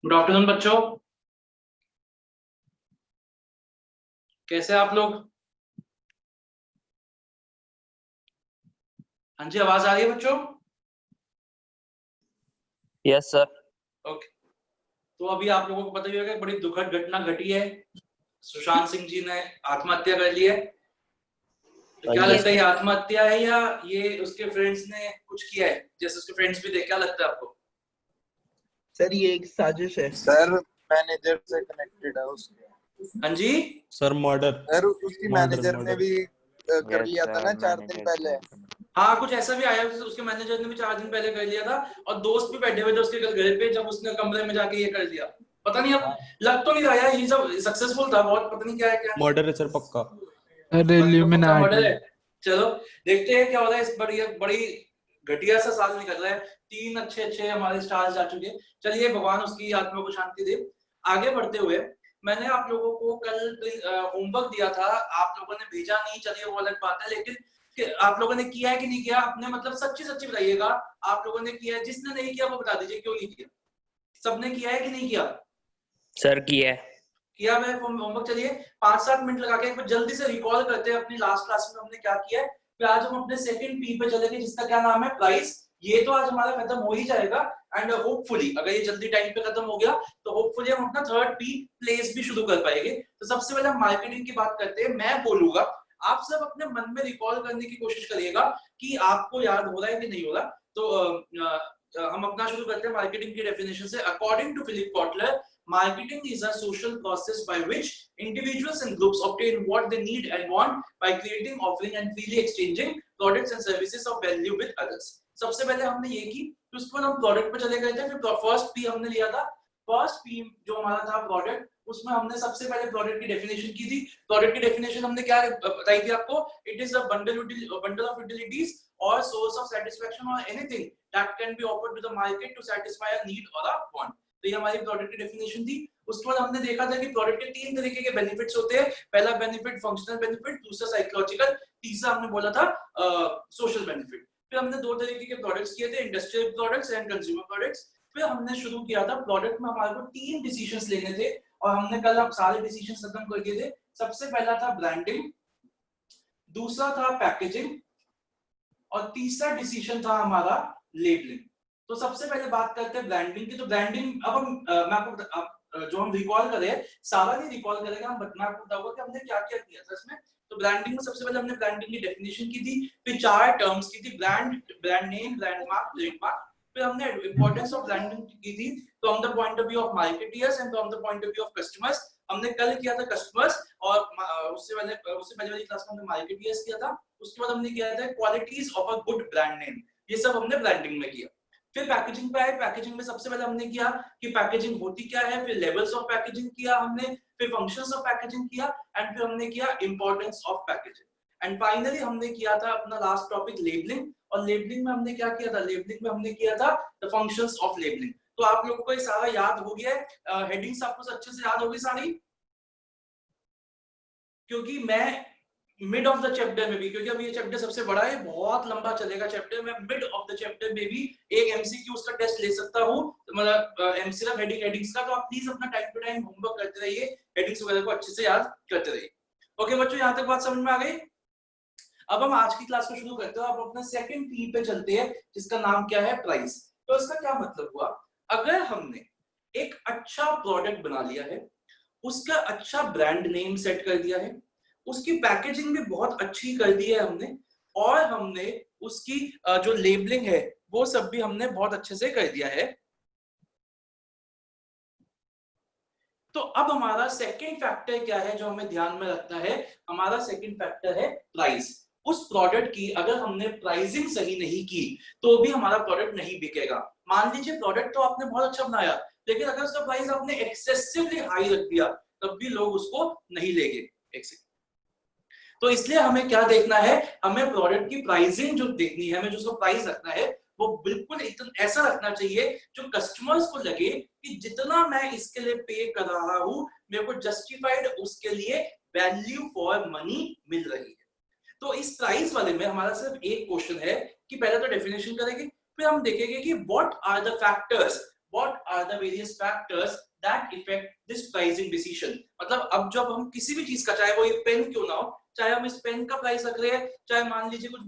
Good afternoon बच्चों, कैसे हैं आप लोग? हाँ जी, आवाज आ रही है बच्चों? Yes sir. ओके, तो अभी आप लोगों को पता ही होगा कि बड़ी दुखद घटना घटी है। सुशांत सिंह जी ने आत्महत्या कर ली है। तो क्या लगता है, ये आत्महत्या है या ये उसके फ्रेंड्स ने कुछ किया है? जैसे उसके फ्रेंड्स भी थे, क्या लगता है आपको? सर ये एक साजिश है सर। मैनेजर से कनेक्टेड है उसके। हाँ जी सर, मर्डर। सर उसकी मैनेजर ने भी कर लिया था ना 4 दिन पहले। हाँ, कुछ ऐसा भी आया, उसके मैनेजर ने भी 4 दिन पहले कर लिया था और दोस्त भी बैठे हुए थे उसके घर पे जब उसने कमरे में जाके ये कर दिया। पता नहीं, अब लग तो नहीं रहा है ये सब सक्सेसफुल था बहुत, पता नहीं क्या है क्या मर्डर है सर, पक्का। मर्डर है। चलो देखते हैं क्या हो रहा है। इस बड़ी घटिया सा साल निकल रहा है, 3 अच्छे हमारे स्टार्स जा चुके। चलिए, भगवान उसकी आत्मा को शांति दे। आगे बढ़ते हुए, मैंने आप लोगों को कल होमवर्क दिया था, आप लोगों ने भेजा नहीं, चलिए वो अलग बात है, लेकिन आप लोगों ने किया है कि नहीं किया? अपने मतलब सच्ची बताइएगा, आप लोगों ने किया है? जिसने नहीं किया वो बता दीजिए क्यों नहीं किया। सबने किया है कि नहीं किया? सर किया मैं होमवर्क। चलिए 5-7 मिनट लगा के एक बार जल्दी से रिकॉल करते हैं अपनी लास्ट क्लास में हमने क्या किया है। फिर आज हम अपने सेकंड पी पे चलेंगे, जिसका क्या नाम है, प्राइस। ये तो आज हमारा खत्म हो ही जाएगा एंड होपफुली अगर ये जल्दी टाइम पे खत्म हो गया तो होपफुली हम अपना थर्ड पी प्लेस भी शुरू कर पाएंगे। तो सबसे पहले हम मार्केटिंग की बात करते हैं। मैं बोलूंगा, आप सब अपने मन में रिकॉल करने की कोशिश करिएगा कि आपको याद हो रहा है कि नहीं हो रहा। तो हम अपना शुरू करते हैं मार्केटिंग की डेफिनेशन से। According to Philip Kotler, marketing is a social process by which individuals and groups obtain what they need and want by creating, offering and freely exchanging products and services of value with others. सबसे पहले हमने ये की, तो उसके बाद हम product पे चले गए थे। फिर फर्स्ट पी हमने लिया था। फर्स्ट पी जो हमारा था प्रोडक्ट, उसमें हमने सबसे पहले प्रोडक्ट की डेफिनेशन की थी। प्रोडक्ट की डेफिनेशन हमने क्या बताई थी आपको? It is a bundle of utilities और सोर्स ऑफ सेटिस्फैक्शन और anything that can be offered to the market to satisfy a need और अ वांट। तो ये हमारी प्रोडक्ट की डेफिनेशन थी। उसके बाद हमने देखा था कि प्रोडक्ट के 3 तरीके के बेनिफिट्स होते हैं। पहला बेनिफिट फंक्शनल बेनिफिट, दूसरा साइकोलॉजिकल, तीसरा हमने बोला था सोशल बेनिफिट। फिर हमने 2 तरीके के प्रोडक्ट्स किए थे, industrial products and consumer products. फिर हमने शुरू किया था प्रोडक्ट में हमारे को 3 डिसीजंस लेने थे और हमने कल अब सारे डिसीजंस खत्म कर दिए थे। सबसे पहला था ब्रांडिंग, दूसरा था पैकेजिंग और तीसरा डिसीजन था हमारा लेबलिंग। तो सबसे पहले बात करते हैं ब्रांडिंग की। तो ब्रांडिंग अब मैं आपको जो हम रिकॉल करें, सारा नहीं रिकॉल करेगा, मैं आपको बताऊंगा कि हमने क्या क्या किया था इसमें। तो ब्रांडिंग में सबसे पहले हमने ब्रांडिंग की डेफिनेशन की थी, फिर 4 टर्म्स की थी, brand name, brand mark, trademark. फिर हमने इंपॉर्टेंस ऑफ ब्रांडिंग की थी from the point of view of marketeers and from the point of view of customers. हमने कल किया था कस्टमर्स और उससे पहले वाली क्लास में हमने मार्केटियर्स किया था। उसके बाद हमने किया था qualities of a good brand name. ये सब हमने ब्रांडिंग में किया। फिर पैकेजिंग पे आए। पैकेजिंग में सबसे पहले हमने किया कि पैकेजिंग होती क्या है, फिर लेवल्स ऑफ पैकेजिंग किया हमने, फिर फंक्शंस ऑफ पैकेजिंग किया एंड फिर हमने किया importance of packaging. And finally हमने किया था अपना लास्ट टॉपिक लेबलिंग। और लेबलिंग में हमने क्या किया था? लेबलिंग में हमने किया था द फंक्शंस ऑफ लेबलिंग। तो आप लोगों को ये सारा याद हो गया है? हेडिंग्स आपको अच्छे से याद होगी सारी? क्योंकि मैं मिड ऑफ द चैप्टर में भी, क्योंकि अब ये चैप्टर सबसे बड़ा है, बहुत लंबा चलेगा चैप्टर, मैं मिड ऑफ द चैप्टर में भी एक एमसीक्यू उसका टेस्ट ले सकता हूं, मतलब सिर्फ हेडिंग्स का। तो आप प्लीज अपना टाइम टू टाइम होमवर्क करते रहिए, हेडिंग्स वगैरह को अच्छे से याद करते रहिए। ओके बच्चों, यहां तक बात समझ में आ गई? अब हम आज की क्लास को शुरू करते हैं। आप अपना सेकंड पी पे चलते हैं, जिसका नाम क्या है? प्राइस। तो इसका क्या मतलब हुआ? अगर हमने एक अच्छा प्रोडक्ट बना लिया है, उसका अच्छा ब्रांड नेम सेट कर दिया है, उसकी पैकेजिंग भी बहुत अच्छी कर दी है हमने, और हमने उसकी जो लेबलिंग है वो सब भी हमने बहुत अच्छे से कर दिया है, तो अब हमारा सेकंड फैक्टर क्या है जो हमें ध्यान में रखना है? हमारा सेकंड फैक्टर है प्राइस। उस प्रोडक्ट की अगर हमने प्राइसिंग सही नहीं की तो भी हमारा प्रोडक्ट नहीं बिकेगा। मान लीजिए प्रोडक्ट तो आपने बहुत अच्छा बनाया, लेकिन अगर उसका प्राइस आपने एक्सेसिवली हाई रख दिया तब भी लोग उसको नहीं लेंगे। तो इसलिए हमें क्या देखना है? हमें प्रोडक्ट की प्राइसिंग जो देखनी है, हमें जो उसका प्राइस रखना है वो बिल्कुल इतना ऐसा रखना चाहिए जो कस्टमर्स को लगे कि जितना मैं इसके लिए पे कर रहा हूं मेरे को जस्टिफाइड उसके लिए वैल्यू फॉर मनी मिल रही है। तो इस प्राइस वाले में हमारा सिर्फ एक क्वेश्चन है कि पहले तो डेफिनेशन करेंगे, फिर हम देखेंगे कि what are the factors what are the various factors that affect this pricing decision। मतलब अब जब हम किसी भी चीज का, चाहे वो ये पेन क्यों ना हो, चाहे हम इस पेन का प्राइस रख रहे हैं, चाहे मान लीजिए कुछ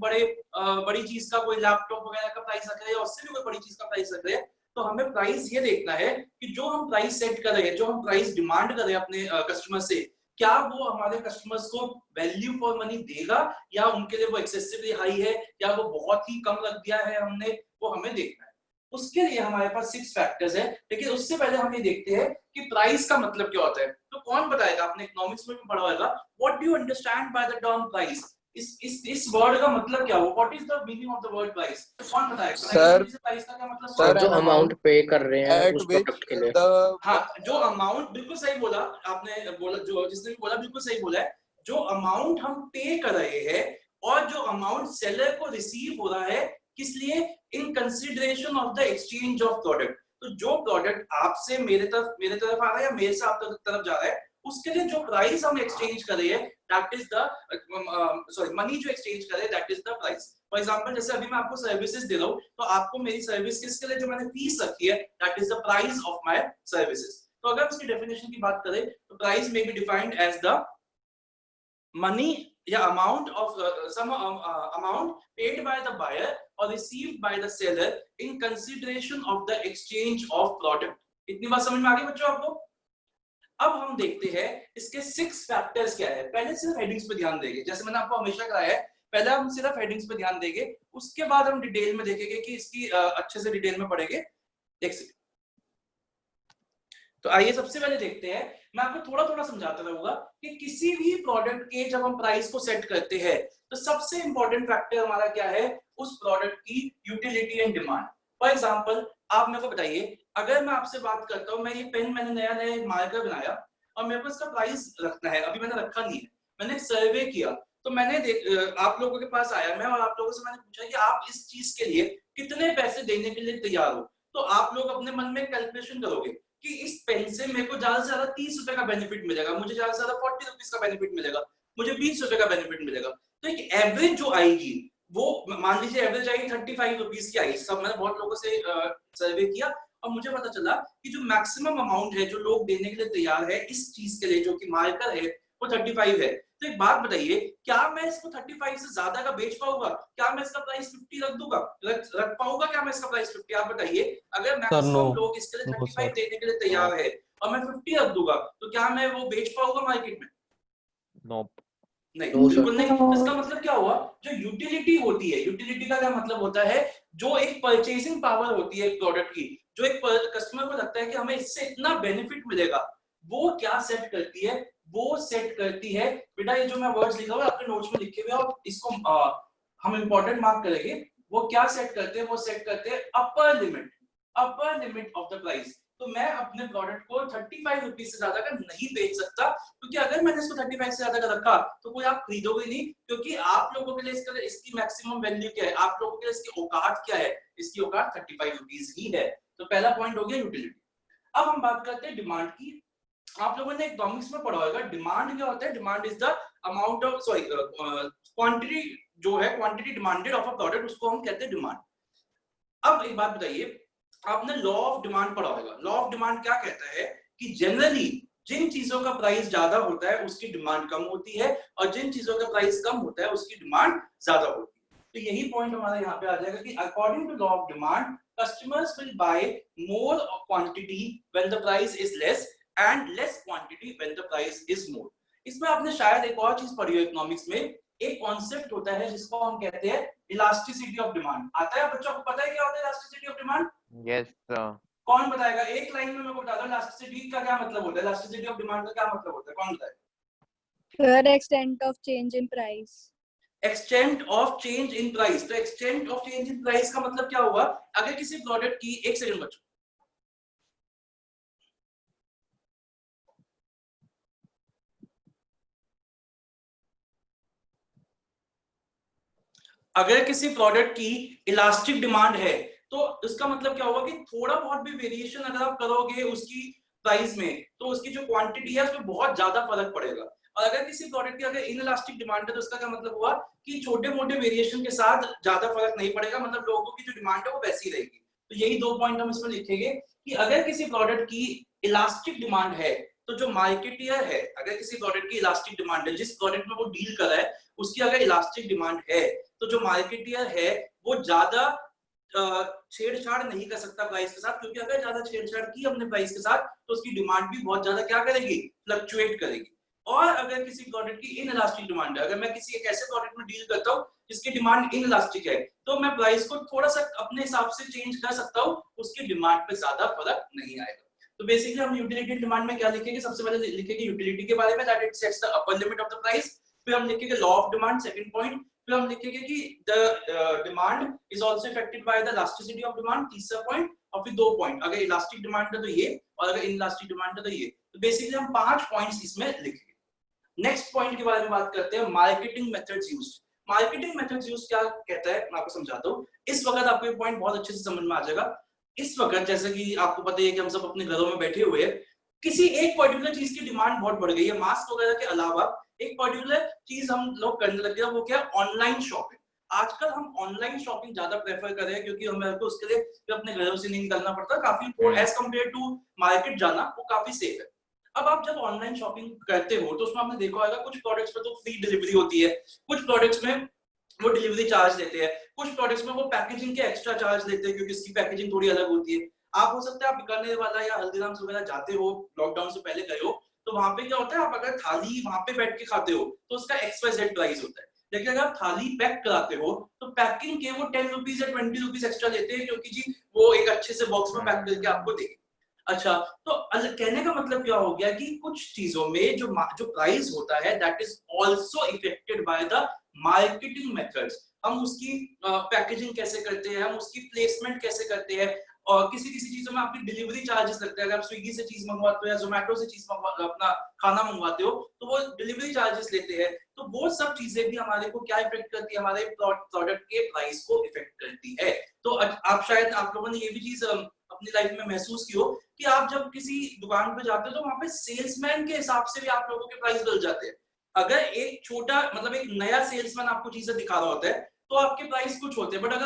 बड़ी चीज का कोई लैपटॉप वगैरह का प्राइस रख रहे हैं, उससे भी कोई बड़ी चीज का प्राइस रख रहे हैं, तो हमें प्राइस ये देखना है कि जो हम प्राइस सेट कर रहे हैं, जो हम प्राइस डिमांड कर रहे हैं अपने कस्टमर से, क्या वो हमारे कस्टमर्स को वैल्यू फॉर मनी देगा, या उनके लिए वो एक्सेसिवली हाई है, या वो बहुत ही कम रख दिया है हमने, वो हमें देखना है। उसके लिए हमारे पास 6 फैक्टर्स है, लेकिन उससे पहले हम ये देखते हैं कि प्राइस का मतलब क्या होता है। तो कौन बताएगा, आपने इकोनॉमिक्स में भी पढ़ा होगा, what do you understand by the term price, इस वर्ड का मतलब क्या हो, what is the meaning of the word price, कौन बताएगा सर प्राइस का क्या मतलब? सर जो अमाउंट पे कर रहे हैं उस at which प्रोडक्ट के लिए। the हाँ, जो अमाउंट, बिल्कुल सही बोला आपने, बोला जो जिसने भी बोला बिल्कुल सही बोला है, जो अमाउंट हम पे कर रहे हैं और जो अमाउंट सेलर को रिसीव हो रहा है, किस लिए, in consideration of the exchange of product. तो जो प्रोडक्ट आपसे मेरे तरफ आ रहा है या मेरे से आप तरफ जा रहा है, उसके लिए जो प्राइस हम एक्सचेंज कर रहे हैं, दैट इज द मनी जो एक्सचेंज कर रहे हैं, that is the price. For example, जैसे अभी मैं आपको सर्विसेज दे रहा हूं, तो आपको मेरी सर्विस किसके लिए जो मैंने फीस रखी है, that is the price of my services. तो अगर इसकी डेफिनेशन की बात करें, तो price may be defined as the money या amount of sum amount paid by the buyer और received by the seller in consideration of the exchange of product. इतनी बात समझ में आ गई बच्चों आपको? अब हम देखते हैं इसके 6 फैक्टर्स क्या है। पहले सिर्फ हेडिंग्स पे ध्यान देंगे, जैसे मैंने आपको हमेशा कराया है, पहले हम सिर्फ हेडिंग्स पे ध्यान देंगे, उसके बाद हम डिटेल में देखेंगे कि इसकी अच्छे से डिटेल में पढ़ेंगे। एक सेकंड, तो आइए सबसे पहले देखते हैं, मैं आपको थोड़ा थोड़ा समझाता रहूंगा कि किसी भी प्रोडक्ट के जब हम प्राइस को सेट करते हैं, तो सबसे इंपॉर्टेंट फैक्टर हमारा क्या है, उस प्रोडक्ट की utility and demand. For example, आप मेरे को बताइए, अगर मैं आपसे बात करता हूं, मैं ये पेन मैंने नया मार्कर बनाया और मेरे को इसका प्राइस रखना है, अभी मैंने रखा नहीं है, मैंने सर्वे किया, तो मैंने आप लोगों के पास आया मैं, और आप लोगों से मैंने पूछा कि आप इस चीज के लिए कितने पैसे देने के लिए तैयार हो। तो आप लोग अपने मन में कैलकुलेशन करोगे कि इस पेन से मेरे को ज्यादा से ज्यादा 30 रुपए का बेनिफिट मिलेगा, मुझे ज्यादा से ज्यादा 40 रुपीज का बेनिफिट मिलेगा, मुझे 20 रुपए का बेनिफिट मिलेगा। तो एक एवरेज जो आएगी, वो मान लीजिए एवरेज आएगी 35 रुपीज की आई। सब मैंने बहुत लोगों से सर्वे किया और मुझे पता चला कि जो मैक्सिमम अमाउंट है जो लोग देने के लिए तैयार है इस चीज के लिए, जो कि मार्कर है, वो 35 है। तो एक बात बताइए, क्या मैं इसको 35 से ज्यादा का बेच पाऊंगा? क्या मैं इसका प्राइस 50 रख दूंगा, रख पाऊंगा क्या मैं इसका प्राइस 50? आप बताइए, अगर मैक्सिमम लोग इसके लिए 35 देने के लिए तैयार है और मैं 50 रख दूंगा, तो क्या मैं वो बेच पाऊंगा मार्केट में? नहीं, बिल्कुल नहीं। तो इसका मतलब क्या हुआ, जो यूटिलिटी होती है, यूटिलिटी का क्या मतलब होता है, जो एक परचेसिंग पावर होती है एक प्रोडक्ट की, जो एक कस्टमर को लगता है कि हमें इससे इतना बेनिफिट मिलेगा, वो क्या सेट करती है, वो सेट करती है, बेटा ये जो मैं वर्ड्स लिखा हुआ है आपके नोट्स में लिखे हुए और इसको हम इंपॉर्टेंट मार्क करेंगे, वो क्या सेट करते हैं, वो सेट करते हैं upper limit of the price. तो मैं अपने प्रोडक्ट को 35 रुपीज से ज्यादा का नहीं बेच सकता, क्योंकि अगर मैंने इसको 35 से ज्यादा का रखा तो कोई आप खरीदोगे नहीं, क्योंकि आप लोगों के लिए इसकी मैक्सिमम वैल्यू क्या है, आप लोगों के लिए इसकी औकात क्या है, इसकी औकात 35 रुपीज ही है। तो पहला पॉइंट हो गया यूटिलिटी। अब हम बात करते हैं डिमांड की। आप लोगों ने इकोनॉमिक्स में पढ़ा होगा, डिमांड क्या होता है, demand is the amount of quantity, जो है quantity demanded of a product, उसको हम कहते हैं डिमांड। अब एक बात बताइए, आपने लॉ ऑफ डिमांड पढ़ा होगा। लॉ ऑफ डिमांड क्या कहता है कि जनरली जिन चीजों का प्राइस ज्यादा होता है उसकी डिमांड कम होती है, और जिन चीजों का प्राइस कम होता है उसकी डिमांड ज्यादा होती है। तो यही पॉइंट हमारा यहाँ पे आ जाएगा कि according to law of demand, customers will buy more quantity when the price is less and less quantity when the price is more. इसमें आपने शायद एक और चीज पढ़ी हो इकोनॉमिक्स में, एक कॉन्सेप्ट होता है जिसको हम कहते हैं इलास्टिसिटी ऑफ डिमांड। आता है बच्चों को, पता है क्या होता है elasticity of demand? Yes sir. कौन बताएगा, एक लाइन में मेरे को बता दो इलास्टिसिटी का क्या मतलब होता है, इलास्टिसिटी ऑफ डिमांड का क्या मतलब होता है, कौन बताएगा? Sir, extent of change in price. Extent of change in price. तो extent of change in price का मतलब क्या हुआ, अगर किसी प्रोडक्ट की, एक सेकंड बच्चों, अगर किसी प्रोडक्ट की इलास्टिक डिमांड है, तो इसका मतलब क्या होगा कि थोड़ा बहुत भी वेरिएशन अगर आप करोगे उसकी प्राइस में, तो उसकी जो क्वांटिटी है उसमें बहुत ज्यादा फर्क पड़ेगा। और अगर किसी प्रोडक्ट की अगर इनइलास्टिक डिमांड है, तो उसका क्या मतलब हुआ कि छोटे मोटे वेरिएशन के साथ ज्यादा फर्क नहीं पड़ेगा, मतलब लोगों की जो डिमांड है वो वैसी रहेगी। तो यही 2 पॉइंट हम इसमें लिखेंगे कि अगर किसी प्रोडक्ट की इलास्टिक डिमांड है तो जो मार्केटियर है, अगर किसी प्रोडक्ट की इलास्टिक डिमांड है, जिस प्रोडक्ट में वो डील कर रहा है उसकी अगर इलास्टिक डिमांड है, तो जो मार्केटियर है वो ज्यादा छेड़छाड़ नहीं कर सकता प्राइस के साथ, क्योंकि अगर ज्यादा छेड़छाड़ की हमने प्राइस के साथ तो उसकी डिमांड भी बहुत ज्यादा क्या करेगी, फ्लक्चुएट करेगी। और अगर किसी प्रोडक्ट की इनइलास्टिक डिमांड है, अगर मैं किसी एक ऐसे प्रोडक्ट में डील करता हूँ जिसकी डिमांड इनइलास्टिक है, तो मैं प्राइस को थोड़ा सा अपने हिसाब से चेंज कर सकता हूँ, उसकी डिमांड पे ज्यादा फर्क नहीं आएगा। तो बेसिकली हम यूटिलिटी डिमांड में क्या लिखेंगे, सबसे पहले लिखेंगे यूटिलिटी के बारे में, that it sets the upper limit of the price. फिर हम लिखेंगे law of demand, second point. फिर हम लिखेंगे कि the demand is also affected by the elasticity of demand, तीसरा पॉइंट। और फिर 2 पॉइंट, अगर इलास्टिक डिमांड है तो ये, और अगर इनइलास्टिक डिमांड है तो ये। तो बेसिकली हम 5 पॉइंट्स इसमें लिखेंगे। नेक्स्ट पॉइंट के बारे में बात करते हैं, marketing methods used. Marketing methods used क्या कहता है, मैं आपको समझाता हूँ। इस वक्त आपको ये पॉइंट बहुत अच्छे से समझ में आ जाएगा। इस वक्त जैसे कि आपको पता है कि हम सब अपने घरों में बैठे हुए हैं, किसी एक पर्टिकुलर चीज की डिमांड बहुत बढ़ गई है, मास्क वगैरह के अलावा एक पर्टिकुलर चीज हम लोग करने लगे हैं, वो क्या, ऑनलाइन शॉपिंग। आजकल हम ऑनलाइन शॉपिंग ज्यादा प्रेफर कर रहे हैं, क्योंकि हमें तो उसके लिए अपने घरों से नहीं निकलना पड़ता, काफी एज कम्पेयर टू मार्केट जाना वो काफी सेफ है। अब आप जब ऑनलाइन शॉपिंग करते हो तो उसमें आपने देखा होगा कुछ प्रोडक्ट्स पे तो फ्री डिलीवरी होती है, कुछ प्रोडक्ट्स में वो डिलीवरी चार्ज लेते हैं, कुछ प्रोडक्ट्स में वो पैकेजिंग के एक्स्ट्रा चार्ज लेते हैं, क्योंकि इसकी पैकेजिंग थोड़ी अलग होती है। आप हो सकता है आप बीकानेर वाला या हल्दीराम्स वगैरह जाते हो, लॉकडाउन से पहले गए हो, तो वहां पे क्या होता है, आप अगर थाली वहां पे बैठ के खाते हो तो उसका XYZ प्राइस होता है। लेकिन अगर आप थाली पैक कराते हो तो पैकिंग के वो 10 रुपीज या 20 रुपीज एक्स्ट्रा लेते हैं, क्योंकि जी वो एक अच्छे से बॉक्स में पैक करके आपको देंगे। अच्छा, तो कहने का मतलब क्या हो गया कि कुछ चीजों में जो प्राइस होता है that is also affected by the marketing methods. हम उसकी पैकेजिंग कैसे करते हैं, हम उसकी प्लेसमेंट कैसे करते हैं, और किसी चीजों में आपकी डिलीवरी चार्जेस लगते हैं। अगर आप स्विगी से चीज मंगवाते हो या जोमेटो से चीज अपना खाना मंगवाते हो तो वो डिलीवरी चार्जेस लेते हैं। तो वो सब चीजें भी हमारे को क्या इफेक्ट करती है, हमारे प्रोडक्ट के प्राइस को इफेक्ट करती है। तो आप शायद आप लोगों ने ये भी चीज अपनी लाइफ में महसूस की हो कि आप जब किसी दुकान पे जाते हो तो वहां पे सेल्समैन के हिसाब से भी आप लोगों के प्राइस बदल जाते हैं। अगर एक छोटा मतलब एक नया सेल्समैन आपको चीजें दिखा रहा होता है तो आपके प्राइस कुछ होते हैं, बट अगर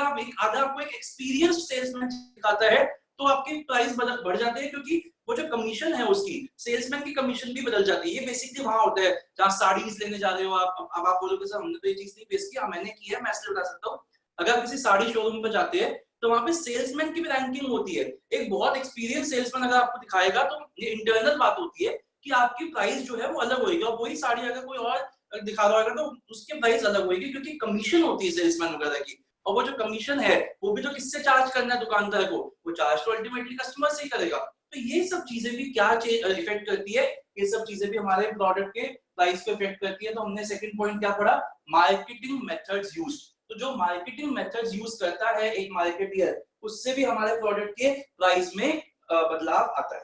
आपको एक एक्सपीरियंस्ड सेल्समैन दिखाता है तो आपके प्राइस बढ़ जाते हैं, क्योंकि वो जो कमीशन है उसकी, सेल्समैन की कमीशन भी बदल जाती है। ये बेसिकली वहां होता है जहां साड़ीज लेने जा रहे हो आप। अब आप बोलोगे सर हमने तो ये चीज नहीं फेस किया, मैंने की है, मैं इसलिए बता सकता हूँ। अगर किसी साड़ी शोरूम पे जाते हैं तो वहां पे सेल्समैन की भी रैंकिंग होती है। एक बहुत एक्सपीरियंस सेल्समैन अगर आपको दिखाएगा तो ये इंटरनल बात होती है कि आपकी प्राइस जो है वो अलग होगी, और वही साड़ी अगर कोई और दिखा रहा होगा तो उसके प्राइस अलग होगी, क्योंकि कमीशन होती है सेल्समैन वगैरह की। और वो जो कमीशन है वो भी तो किससे चार्ज करना है दुकानदार को, वो चार्ज तो अल्टीमेटली कस्टमर से ही करेगा। तो ये सब चीजें भी क्या इफेक्ट करती है, ये सब चीजें भी हमारे प्रोडक्ट के प्राइस को इफेक्ट करती है। तो हमने सेकंड पॉइंट क्या पढ़ा, मार्केटिंग मेथड्स यूज्ड। तो जो मार्केटिंग मेथड्स यूज करता है एक मार्केटियर, उससे भी हमारे प्रोडक्ट के प्राइस में बदलाव आता है।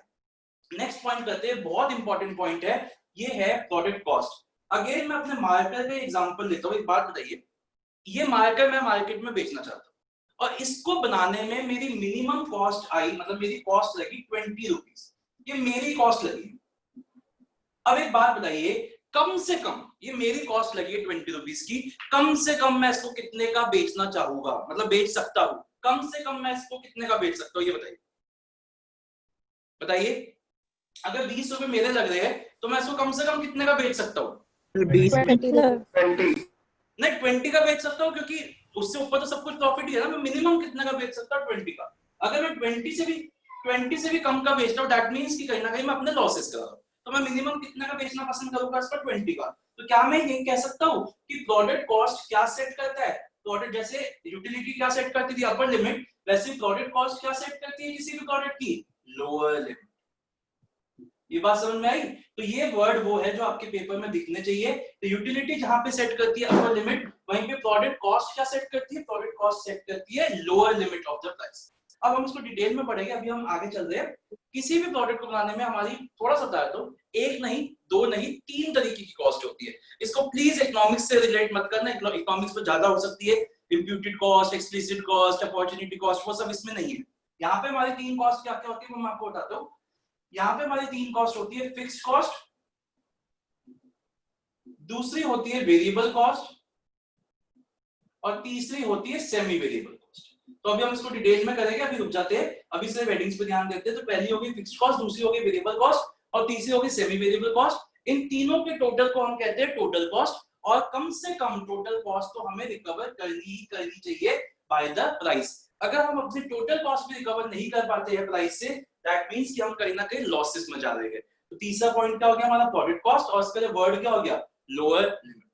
नेक्स्ट पॉइंट करते हैं, बहुत इंपॉर्टेंट पॉइंट है, ये है प्रोडक्ट कॉस्ट। अगेन मैं अपने मार्कर का एग्जांपल लेता हूँ। एक बात बताइए, ये मार्कर मैं मार्केट में बेचना चाहता हूँ और इसको बनाने में मेरी मिनिमम कॉस्ट आई, मतलब मेरी कॉस्ट लगी 20 रुपीज, ये मेरी कॉस्ट लगी। अब एक बात बताइए, कम से कम ये मेरी कॉस्ट लगी है 20 रुपीज की, कम से कम मैं इसको कितने का बेचना चाहूंगा, मतलब बेच सकता हूं, कम से कम मैं इसको कितने का बेच सकता हूँ, ये बताइए। बताइए, अगर 20 रुपए मेरे लग रहे हैं तो मैं इसको कम से कम कितने का बेच सकता हूँ? 20 नहीं 20 का बेच सकता हूँ, क्योंकि उससे ऊपर तो सब कुछ प्रॉफिट ही है ना। मैं मिनिमम कितने का बेच सकता हूँ? 20 का। अगर मैं 20 से भी कम का बेचता हूँ, दैट मींस कि कहीं ना कहीं मैं अपने लॉसेस कर रहा हूँ। तो मैं मिनिमम कितने का बेचना पसंद करूंगा? इसका 20 का। तो क्या मैं ये कह सकता हूँ कि प्रोडक्ट कॉस्ट क्या सेट करता है? प्रोडक्ट जैसे यूटिलिटी क्या सेट करती थी, अपर लिमिट, वैसे प्रोडक्ट कॉस्ट क्या सेट करती है किसी भी प्रोडक्ट की? Lower limit. ये बात समझ में आई? तो ये वर्ड वो है जो आपके पेपर में दिखने चाहिए। तो यूटिलिटी जहां पे सेट करती है अपर लिमिट, वहीं पे प्रोडक्ट कॉस्ट क्या सेट करती है? प्रोडक्ट कॉस्ट सेट करती है lower limit of the price. अब हम इसको डिटेल में पढ़ेंगे, अभी हम आगे चल रहे हैं। किसी भी प्रोडक्ट को बनाने में हमारी थोड़ा सा बता दो, एक नहीं, दो नहीं, 3 तरीके की कॉस्ट होती है। इसको प्लीज इकोनॉमिक्स से रिलेट मत करना, इकोनॉमिक्स में ज्यादा हो सकती है। Imputed cost, explicit cost, opportunity cost, वो सब इसमें नहीं है। यहाँ पे हमारी 3 कॉस्ट क्या क्या होती है वो मैं आपको बताता हूँ। यहाँ पे हमारी 3 कॉस्ट होती है, फिक्स्ड कॉस्ट, दूसरी होती है वेरिएबल कॉस्ट, और तीसरी होती है सेमी वेरिएबल कॉस्ट। तो अभी हम इसको डिटेल में करेंगे, अभी रुक जाते हैं, अभी सिर्फ हेडिंग्स पे ध्यान देते हैं। तो पहली होगी फिक्स्ड कॉस्ट, दूसरी होगी वेरिएबल कॉस्ट और तीसरी होगी सेमी वेरिएबल कॉस्ट। इन तीनों के टोटल को हम कहते हैं टोटल कॉस्ट, और कम से कम टोटल कॉस्ट तो हमें रिकवर करनी चाहिए बाय द प्राइस। अगर हम अपनी टोटल कॉस्ट भी रिकवर नहीं कर पाते हैं प्राइस से, दैट मींस कि हम कहीं ना कहीं लॉसेस में जा रहे हैं। तो तीसरा पॉइंट क्या हो गया हमारा, प्रोडक्ट कॉस्ट, और इसके लिए वर्ड क्या हो गया, लोअर लिमिट।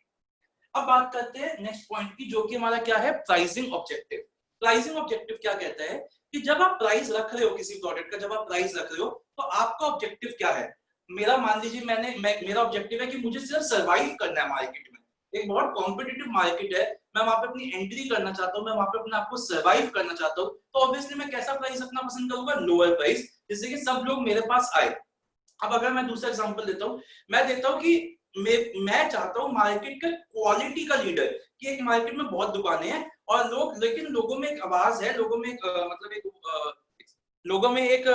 अब बात करते हैं नेक्स्ट पॉइंट की, जो कि हमारा क्या है, प्राइसिंग ऑब्जेक्टिव। प्राइसिंग ऑब्जेक्टिव क्या कहता है कि जब आप प्राइस रख रहे हो किसी प्रोडक्ट का, जब आप प्राइस रख रहे हो तो आपका ऑब्जेक्टिव क्या है। मेरा मान लीजिए मेरा ऑब्जेक्टिव है कि मुझे सिर्फ सर्वाइव करना है मार्केट में, एक बहुत कॉम्पिटिटिव मार्केट है, मैं वहां पे अपनी एंट्री करना चाहता हूँ, मैं वहां पे अपने आप को सर्वाइव करना चाहता हूँ, तो ऑब्वियसली मैं कैसा प्राइस रखना पसंद करूंगा, लोअर प्राइस, जिससे कि सब लोग मेरे पास आए। अब अगर मैं दूसरा एग्जांपल देता हूँ, मैं देता हूँ कि मैं चाहता हूँ मार्केट का क्वालिटी का लीडर, कि एक मार्केट में बहुत दुकानें हैं और लोग, लेकिन लोगों में एक आवाज है, लोगों में लोगों में एक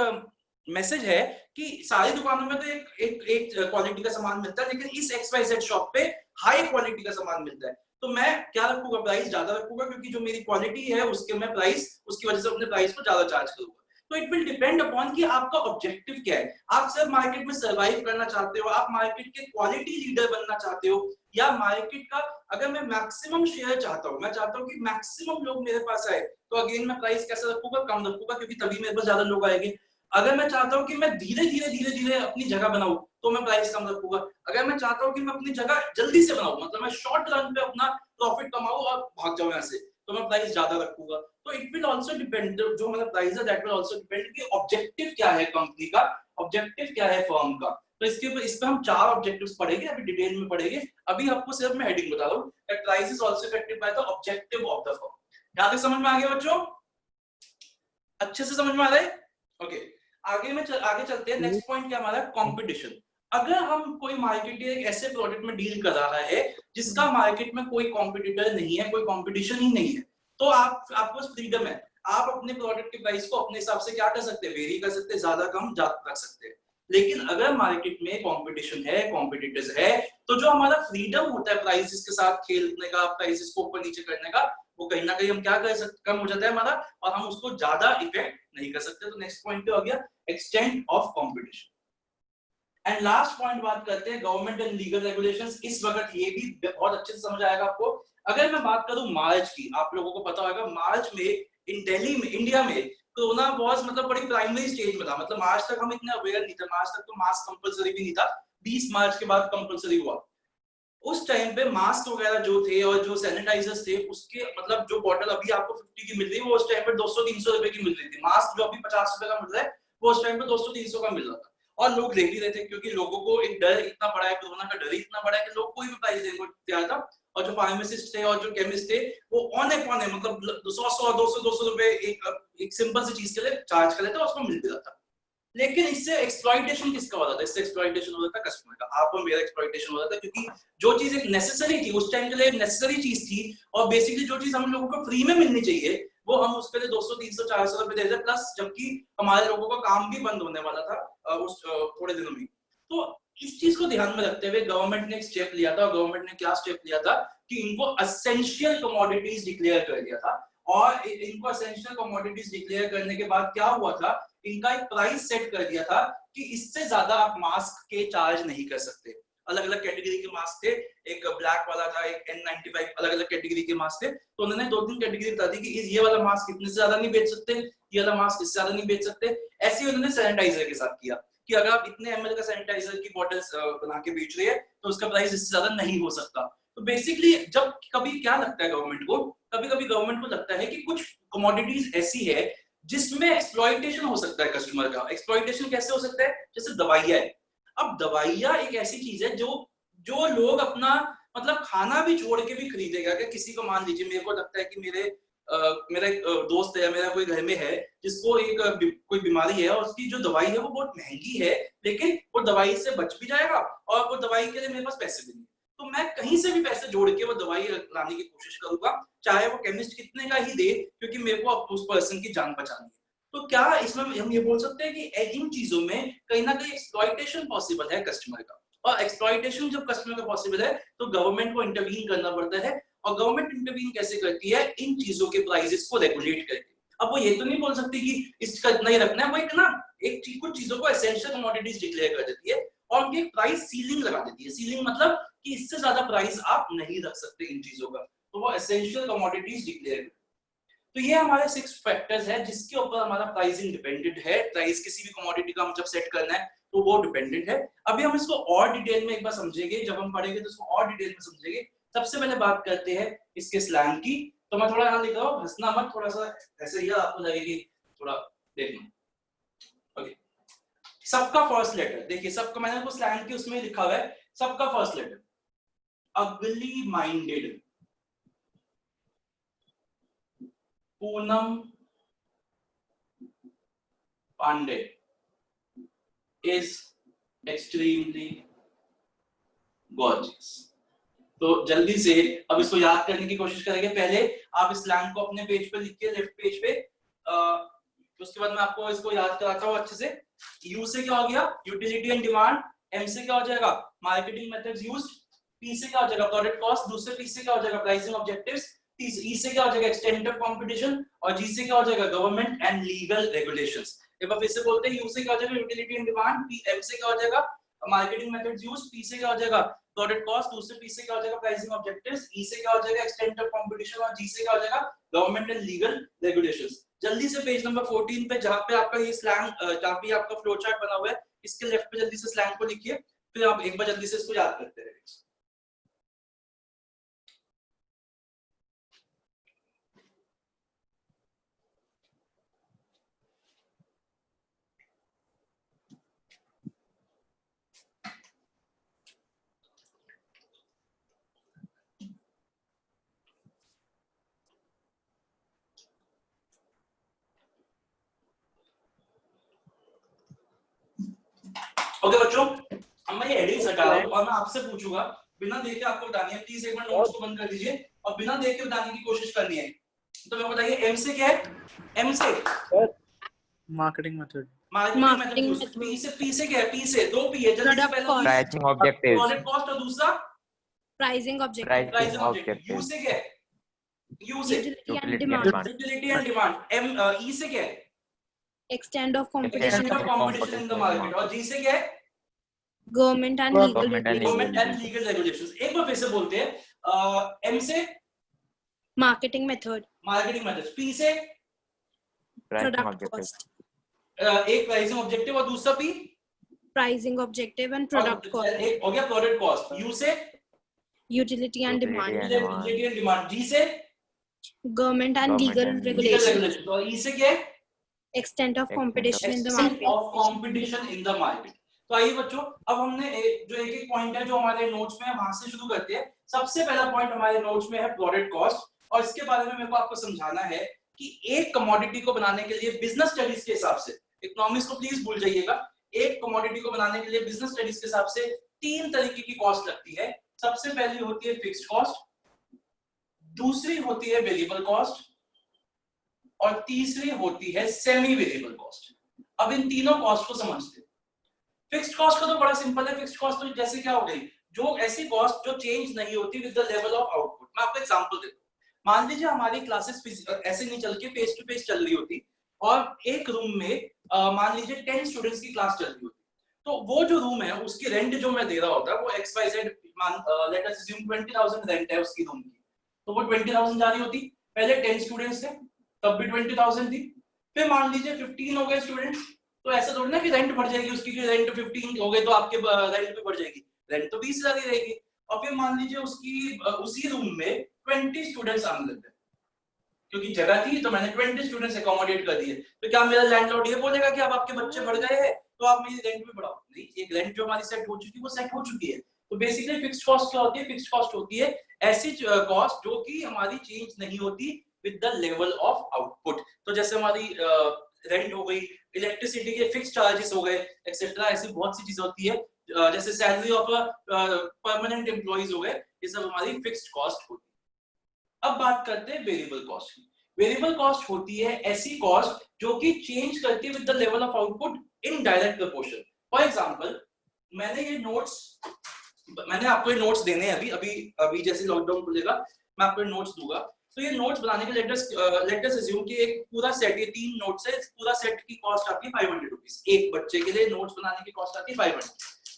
मैसेज है कि सारी दुकानों में तो एक क्वालिटी का सामान मिलता है, लेकिन इस XYZ शॉप पे हाई क्वालिटी का सामान मिलता है। तो मैं क्या रखूंगा, प्राइस ज्यादा रखूंगा, क्योंकि जो मेरी क्वालिटी है उसके मैं प्राइस, उसकी वजह से अपने प्राइस को ज्यादा चार्ज करूंगा। तो इट विल डिपेंड अपॉन कि आपका ऑब्जेक्टिव क्या है। आप सिर्फ मार्केट में सर्वाइव करना चाहते हो, आप मार्केट के क्वालिटी लीडर बनना चाहते हो, या मार्केट का अगर मैं मैक्सिमम शेयर चाहता हूँ, मैं चाहता हूँ कि मैक्सिमम लोग मेरे पास आए, तो अगेन मैं प्राइस कैसे रखूंगा, कम रखूंगा, क्योंकि तभी मेरे पास ज्यादा लोग आएंगे। अगर मैं चाहता हूँ कि मैं धीरे धीरे अपनी जगह बनाऊं, तो मैं प्राइस कम रखूंगा। अगर मैं चाहता हूँ कि मैं अपनी जगह जल्दी से बनाऊं, मतलब मैं शॉर्ट रन पे अपना प्रॉफिट कमाऊं और भाग जाऊं यहाँ से, तो मैं प्राइस ज्यादा रखूंगा। तो इट विल आल्सो डिपेंड, जो हमारा प्राइस है दैट विल आल्सो डिपेंड कि ऑब्जेक्टिव क्या है कंपनी का, ऑब्जेक्टिव क्या है फर्म का। तो इसके ऊपर इस पे हम 4 ऑब्जेक्टिव्स पढ़ेंगे, अभी डिटेल में पढ़ेंगे। अभी आपको सिर्फ मैं हेडिंग बता रहा हूं that price is also affected by the objective of the firm. क्या तक समझ में आ गया बच्चों, अच्छे से समझ में आ रहा है? ओके, आगे चलते हैं। नेक्स्ट पॉइंट क्या हमारा, कंपटीशन। अगर हम कोई मार्केट या एक ऐसे प्रोडक्ट में डील कर रहा है जिसका मार्केट में कोई कॉम्पिटिटर नहीं है, कोई कंपटीशन ही नहीं है, तो आपको फ्रीडम है, आप अपने प्रोडक्ट के प्राइस को अपने हिसाब से क्या कर सकते हैं, वेरी कर सकते हैं, ज्यादा कम ज्यादा रख सकते हैं। लेकिन अगर मार्केट में कंपटीशन है, कॉम्पिटिटर्स है, तो जो हमारा फ्रीडम होता है प्राइसेस के साथ खेलने का, प्राइसेस को ऊपर नीचे करने का, वो कहीं ना कहीं हम क्या कर सकते, कम हो जाता है हमारा, और हम उसको ज्यादा इफेक्ट नहीं कर सकते। तो नेक्स्ट पॉइंट क्या हो गया, extent of competition. And last point बात करते हैं गवर्नमेंट एंड लीगल रेगुलेशंस। इस वक्त ये भी बहुत अच्छे से समझ आएगा आपको। अगर मैं बात करूं मार्च की, आप लोगों को पता होगा मार्च में इन दिल्ली में, इंडिया में कोरोना बहुत मतलब बड़ी प्राइमरी स्टेज में था, मतलब मार्च तक हम इतने अवेयर नहीं थे, मार्च तक तो मास्क कंपलसरी भी नहीं था, 20 मार्च के बाद कंपलसरी हुआ। उस टाइम पे मास्क वगैरह जो थे और जो सैनिटाइजर्स थे, उसके मतलब जो बॉटल अभी आपको 50 की मिल रही है, वो उस टाइम पे 200-300 रुपए की मिल रही थी। मास्क जो अभी 50 रुपए का मिल रहा है, वो उस टाइम पे 200-300 का मिल रहा था, और लोग ले ही रहे थे, क्योंकि लोगों को एक डर इतना बड़ा है, कोरोना का डर इतना बड़ा है कि लोग कोई भी प्राइस देने को तैयार था। और जो फार्मासिस्ट थे और जो केमिस्ट थे, वो औने पौने मतलब 100-200 रुपए एक सिंपल सी चीज के लिए चार्ज कर लेते और उसको मिल भी रहा था। लेकिन इससे एक्सप्लॉइटेशन किसका हो रहा था, इससे एक्सप्लॉइटेशन हो रहा था कस्टमर का, आप और मेरा एक्सप्लॉइटेशन हो रहा था, क्योंकि जो चीज एक नेसेसरी थी उस टाइम के लिए, नेसेसरी चीज थी, और बेसिकली जो चीज हम लोगों को फ्री में मिलनी चाहिए, वो हम उसके लिए 200-300-400 रुपए दे रहे, प्लस जबकि हमारे लोगों का काम भी बंद होने वाला था उस थोड़े दिनों में। तो इस चीज को ध्यान में रखते हुए गवर्नमेंट ने एक स्टेप लिया था, और गवर्नमेंट ने क्या स्टेप लिया था कि इनको एसेंशियल कमोडिटीज डिक्लेयर कर दिया था। और इनको एसेंशियल कमोडिटीज डिक्लेयर करने के बाद क्या हुआ था, इनका एक प्राइस सेट कर दिया था कि इससे ज्यादा आप मास्क के चार्ज नहीं कर सकते। अलग अलग कैटेगरी के मास्क थे, एक ब्लैक वाला था, एक N95, अलग अलग कैटेगरी के मास्क थे। तो उन्होंने 2-3 कैटेगरी बता दी कि ये वाला मास्क इतने से ज्यादा नहीं बेच सकते, ये वाला मास्क इससे ज्यादा नहीं बेच सकते। ऐसे ही उन्होंने सैनिटाइजर के साथ किया कि अगर आप इतने ml का सैनिटाइजर की बॉटल्स बना के बेच रहे हैं, तो उसका प्राइस इससे ज्यादा नहीं हो सकता। तो बेसिकली जब कभी क्या लगता है गवर्नमेंट को, कभी-कभी गवर्नमेंट को लगता है कि कुछ कमोडिटीज ऐसी है जिसमें एक्सप्लॉइटेशन हो सकता है कस्टमर का। एक्सप्लॉइटेशन कैसे हो सकता है, जैसे दवाइयां है। अब दवाइयां एक ऐसी चीज है जो लोग अपना मतलब खाना भी छोड़ के भी खरीदेगा। कि किसी को मान लीजिए, मेरे को लगता है कि मेरा एक दोस्त है, मेरा कोई घर में है जिसको कोई बीमारी है, और उसकी जो दवाई है वो बहुत महंगी है, लेकिन वो दवाई से बच भी जाएगा, और वो दवाई के लिए मेरे पास पैसे भी नहीं, तो मैं कहीं से भी पैसे जोड़ के वो दवाई लाने की कोशिश करूंगा, चाहे वो केमिस्ट कितने का ही दे, क्योंकि मेरे को उस पर्सन की जान बचानी है। तो क्या इसमें हम ये बोल सकते हैं कि इन चीजों में कहीं ना कहीं एक्सप्लॉइटेशन पॉसिबल है कस्टमर का, और एक्सप्लॉइटेशन जब कस्टमर का पॉसिबल है तो गवर्नमेंट को इंटरवीन करना पड़ता है। और गवर्नमेंट इंटरवीन कैसे करती है, इन चीजों के प्राइसेस को रेगुलेट करके। अब वो ये तो नहीं बोल सकती कि इसका इतना ही रखना है, वो एक ना कुछ चीजों को एसेंशियल कमोडिटीज डिक्लेयर कर देती है और उनकी प्राइस सीलिंग लगा देती है। सीलिंग मतलब कि इससे ज्यादा प्राइस आप नहीं रख सकते इन चीजों का, तो वो एसेंशियल कमोडिटीज डिक्लेयर। तो ये हमारे 6 फैक्टर्स है जिसके ऊपर हमारा प्राइसिंग डिपेंडेंट है। प्राइस किसी भी कमोडिटी का हम जब सेट करना है तो वो डिपेंडेंट है। अभी हम इसको और डिटेल में एक बार समझेंगे, जब हम पढ़ेंगे तो इसको और डिटेल में समझेंगे। सबसे पहले बात करते हैं इसके स्लैंग की। तो मैं थोड़ा यहाँ लिख रहा हूँ, हंसना मत, थोड़ा सा ऐसे ही आपको लगेगी, थोड़ा देखना। ओके, सबका फर्स्ट लेटर देखिए, सबका मैंने आपको स्लैंग की उसमें लिखा हुआ है, सबका फर्स्ट लेटर अगली minded, Poonam Pandey is extremely gorgeous। तो जल्दी से अब इसको याद करने की कोशिश करेंगे। पहले आप इस स्लैंग को अपने पेज पे लिखिए, लेफ्ट पेज पे। उसके बाद मैं आपको इसको याद कराता हूँ अच्छे से। यू से क्या हो गया? Utility and demand. एम से क्या हो जाएगा? Marketing methods used. पी से क्या हो जाएगा? Product cost. दूसरे पी से क्या हो जाएगा? Pricing objectives. ई से क्या हो जाएगा? Extent of competition. और जी से क्या हो जाएगा? Government and legal regulations. एक बार फिर से बोलते हैं, यू से क्या हो जाएगा? Utility and demand. P M से क्या हो जाएगा? Marketing methods used. पी से क्या हो जाएगा? Product cost. दूसरे पी से क्या हो जाएगा? Pricing objectives. ई से क्या हो जाएगा? Extent of competition. और जी से क्या हो जाएगा? Government and legal regulations. जल्दी से पेज नंबर 14 पे जहां पे आपका ये स्लैंग, जहां पे आपका फ्लो चार्ट बना हुआ है, इसके लेफ्ट पे जल्दी से स्लैंग को लिखिए, फिर आप एक बार जल्दी से इसको याद करते रहिए। ओके बच्चों, अब मैं ये हेडिंग्स हटा रहा हूं और मैं आपसे पूछूंगा, बिना देखे आपको बतानी है। प्लीज एक बार नोट्स को बंद कर दीजिए और बिना देख के बताने की कोशिश करनी है। तो मैं बताइए, एम से क्या है? एम से marketing method. Marketing method. P से क्या है? पी से दो पी है, जल्दी से पहले प्राइसिंग ऑब्जेक्टिव्स, प्रोडक्ट कॉस्ट और दूसरा pricing objective. Pricing objective. U से क्या है? यू से utility and utility and demand. M E से क्या है? Extend of competition in the market. और जी से क्या है? Government and legal regulations. एक बार फिर से बोलते हैं, एम से मार्केटिंग मेथड। पी से प्रोडक्ट कॉस्ट। एक प्राइसिंग ऑब्जेक्टिव और दूसरा P pricing objective and product cost. एक हो गया प्रोडक्ट कॉस्ट। यू से यूटिलिटी एंड डिमांड। जी से गवर्नमेंट एंड लीगल रेगुलेशंस। और ई से क्या है? Extent of competition in the market. तो आइए बच्चों, अब हमने जो एक पॉइंट है जो हमारे नोट्स में है वहां से शुरू करते हैं। सबसे पहला पॉइंट हमारे नोट्स में है प्रोडक्ट कॉस्ट, और इसके बारे में मेरे को आपको समझाना है कि एक कमोडिटी को बनाने के लिए बिजनेस स्टडीज के हिसाब से, इकोनॉमिक्स को प्लीज भूल जाइएगा, एक कमोडिटी को बनाने के लिए बिजनेस स्टडीज के हिसाब से 3 तरीके की कॉस्ट लगती है। सबसे पहली होती है फिक्स्ड कॉस्ट, दूसरी होती है वेरिएबल कॉस्ट, और तीसरी होती है सेमी वेरिएबल कॉस्ट। अब इन तीनों कॉस्ट को समझते हैं। फिक्स्ड कॉस्ट का तो बड़ा सिंपल है। फिक्स्ड कॉस्ट तो जैसे क्या हो गई, जो ऐसी कॉस्ट जो चेंज नहीं होती with the level of output. मैं आपको एग्जांपल देता हूं। मान लीजिए हमारी क्लासेस ऐसे नहीं चल के फेस टू फेस चल रही होती और एक रूम में मान लीजिए 10 स्टूडेंट्स की क्लास चल रही होती, तो वो जो रूम है उसकी रेंट जो मैं दे रहा होता है वो XYZ, let us assume 20,000 rent है उसकी रूम की, तो वो 20,000 जा रही होती। पहले 10 स्टूडेंट्स थे तब भी 20,000 थी। फिर मान लीजिए 15 हो गए स्टूडेंट्स, तो ऐसा थोड़ी ना कि रेंट बढ़ जाएगी उसकी, कि रेंट 15 हो गए तो आपके रेंट भी बढ़ जाएगी, रेंट तो 20,000 ही रहेगी। और फिर मान लीजिए उसकी उसी रूम में 20 स्टूडेंट्स आने लग गए, क्योंकि जगह थी तो मैंने 20 स्टूडेंट्स अकोमोडेट कर दिए। तो क्या मेरा लैंडलॉर्ड ये बोलेगा कि अब आपके बच्चे बढ़ गए हैं तो आप मेरी रेंट भी बढ़ाओ? नहीं, एक रेंट जो हमारी सेट हो चुकी है वो सेट हो चुकी है। तो बेसिकली फिक्स्ड कॉस्ट क्या होती है? फिक्स्ड कॉस्ट होती है ऐसी कॉस्ट जो कि हमारी चेंज नहीं होती with the level of output. तो जैसे हमारी रेंट हो गई, इलेक्ट्रिसिटी के फिक्स चार्जेस हो गए, एक्सेट्रा, ऐसी बहुत सी चीजें होती है, जैसे सैलरी ऑफ परमानेंट एम्प्लॉइज हो गए, ये सब हमारी फिक्स्ड कॉस्ट होती है। अब बात करते हैं वेरिएबल कॉस्ट की। वेरिएबल कॉस्ट होती है ऐसी कॉस्ट जो कि चेंज करती है with the level of output in direct proportion. For example, मैंने आपको ये नोट्स देने हैं अभी जैसे लॉकडाउन खुलेगा मैं आपको नोट्स दूंगा। तो ये नोट्स बनाने के लेट अस अज्यूम कि एक पूरा सेट, ये 3 नोट्स है, पूरा सेट की कॉस्ट आती है 500 रुपीस। एक बच्चे के लिए नोट्स बनाने की कॉस्ट आती है 500।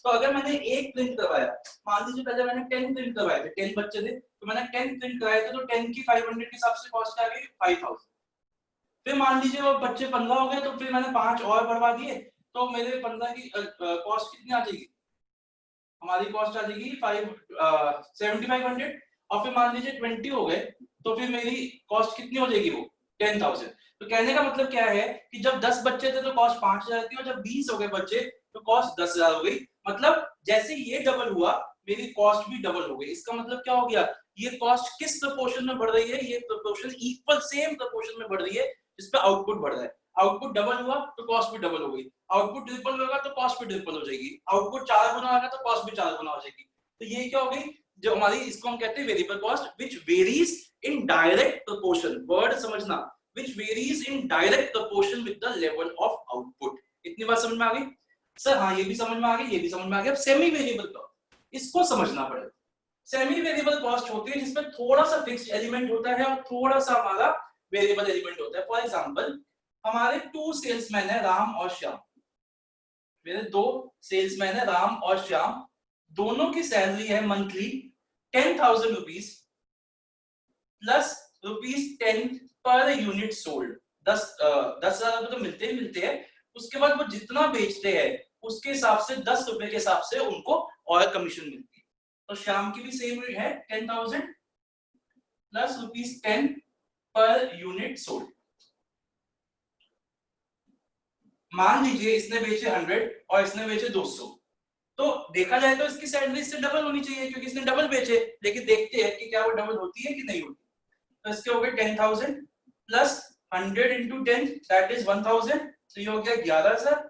तो अगर मैंने एक प्रिंट करवाया, मान लीजिए पहले मैंने 10 प्रिंट करवाए थे, 10 बच्चे थे तो मैंने 10 प्रिंट कराए थे, तो 10 की 500 के हिसाब से कॉस्ट आ गई 5000। फिर मान लीजिए वो बच्चे 15 हो गए, तो फिर मैंने 5 और बढ़वा दिए, तो मेरे 15 की कॉस्ट कितनी आ जाएगी, हमारी कॉस्ट आ जाएगी 7500। और फिर मान लीजिए 20 हो गए, तो फिर मेरी कॉस्ट कितनी हो जाएगी, वो 10000। तो कहने का मतलब क्या है कि जब 10 बच्चे थे तो कॉस्ट 5000 थी, और जब 20 हो गए बच्चे तो कॉस्ट 10000 हो गई। मतलब जैसे ये डबल हुआ, मेरी कॉस्ट भी डबल हो गई। इसका मतलब क्या हो गया, ये कॉस्ट किस प्रोपोर्शन में बढ़ रही है, ये प्रोपोर्शन इक्वल सेम प्रोपोर्शन में बढ़ रही है जिसपे आउटपुट बढ़ रहा है। आउटपुट डबल हुआ तो कॉस्ट भी डबल हो गई, आउटपुट ट्रिपल होगा तो कॉस्ट भी ट्रिपल हो जाएगी, आउटपुट 4 गुना होगा तो कॉस्ट भी 4 गुना हो जाएगी। तो ये क्या हो गई, जो हमारी, इसको हम कहते हैं variable cost, which varies in direct proportion, word समझना, which varies in direct proportion with the level of output. इतनी बात समझ में आ गई सर? हाँ, ये भी समझ में आ गई, ये भी समझ में आ गया। अब सेमी वेरिएबल कॉस्ट, इसको समझना पड़ेगा। सेमी वेरिएबल कॉस्ट होती है जिसमें थोड़ा सा फिक्स्ड एलिमेंट होता है और थोड़ा सा हमारा वेरिएबल एलिमेंट होता है। फॉर एग्जांपल, हमारे 2 सेल्समैन है, राम और श्याम। मेरे 2 सेल्समैन है, राम और श्याम। दोनों की सैलरी है monthly 10,000 rupees plus ₹10 per unit sold. 10,000 रुपए तो मिलते ही मिलते हैं। उसके बाद वो जितना बेचते हैं उसके हिसाब से 10 रुपए के हिसाब से उनको और कमीशन मिलती है। तो श्याम की भी सेम है 10,000 प्लस ₹10 पर यूनिट सोल्ड। मान लीजिए इसने बेचे 100 और इसने बेचे 200, तो देखा जाए तो इसकी सैलरी इससे डबल होनी चाहिए क्योंकि इसने डबल बेचे। लेकिन देखते हैं कि क्या वो डबल होती है कि नहीं होती। तो इसके हो गए 10,000 प्लस 100 into 10 दैट इज 1000, तो ये हो गया 11,000।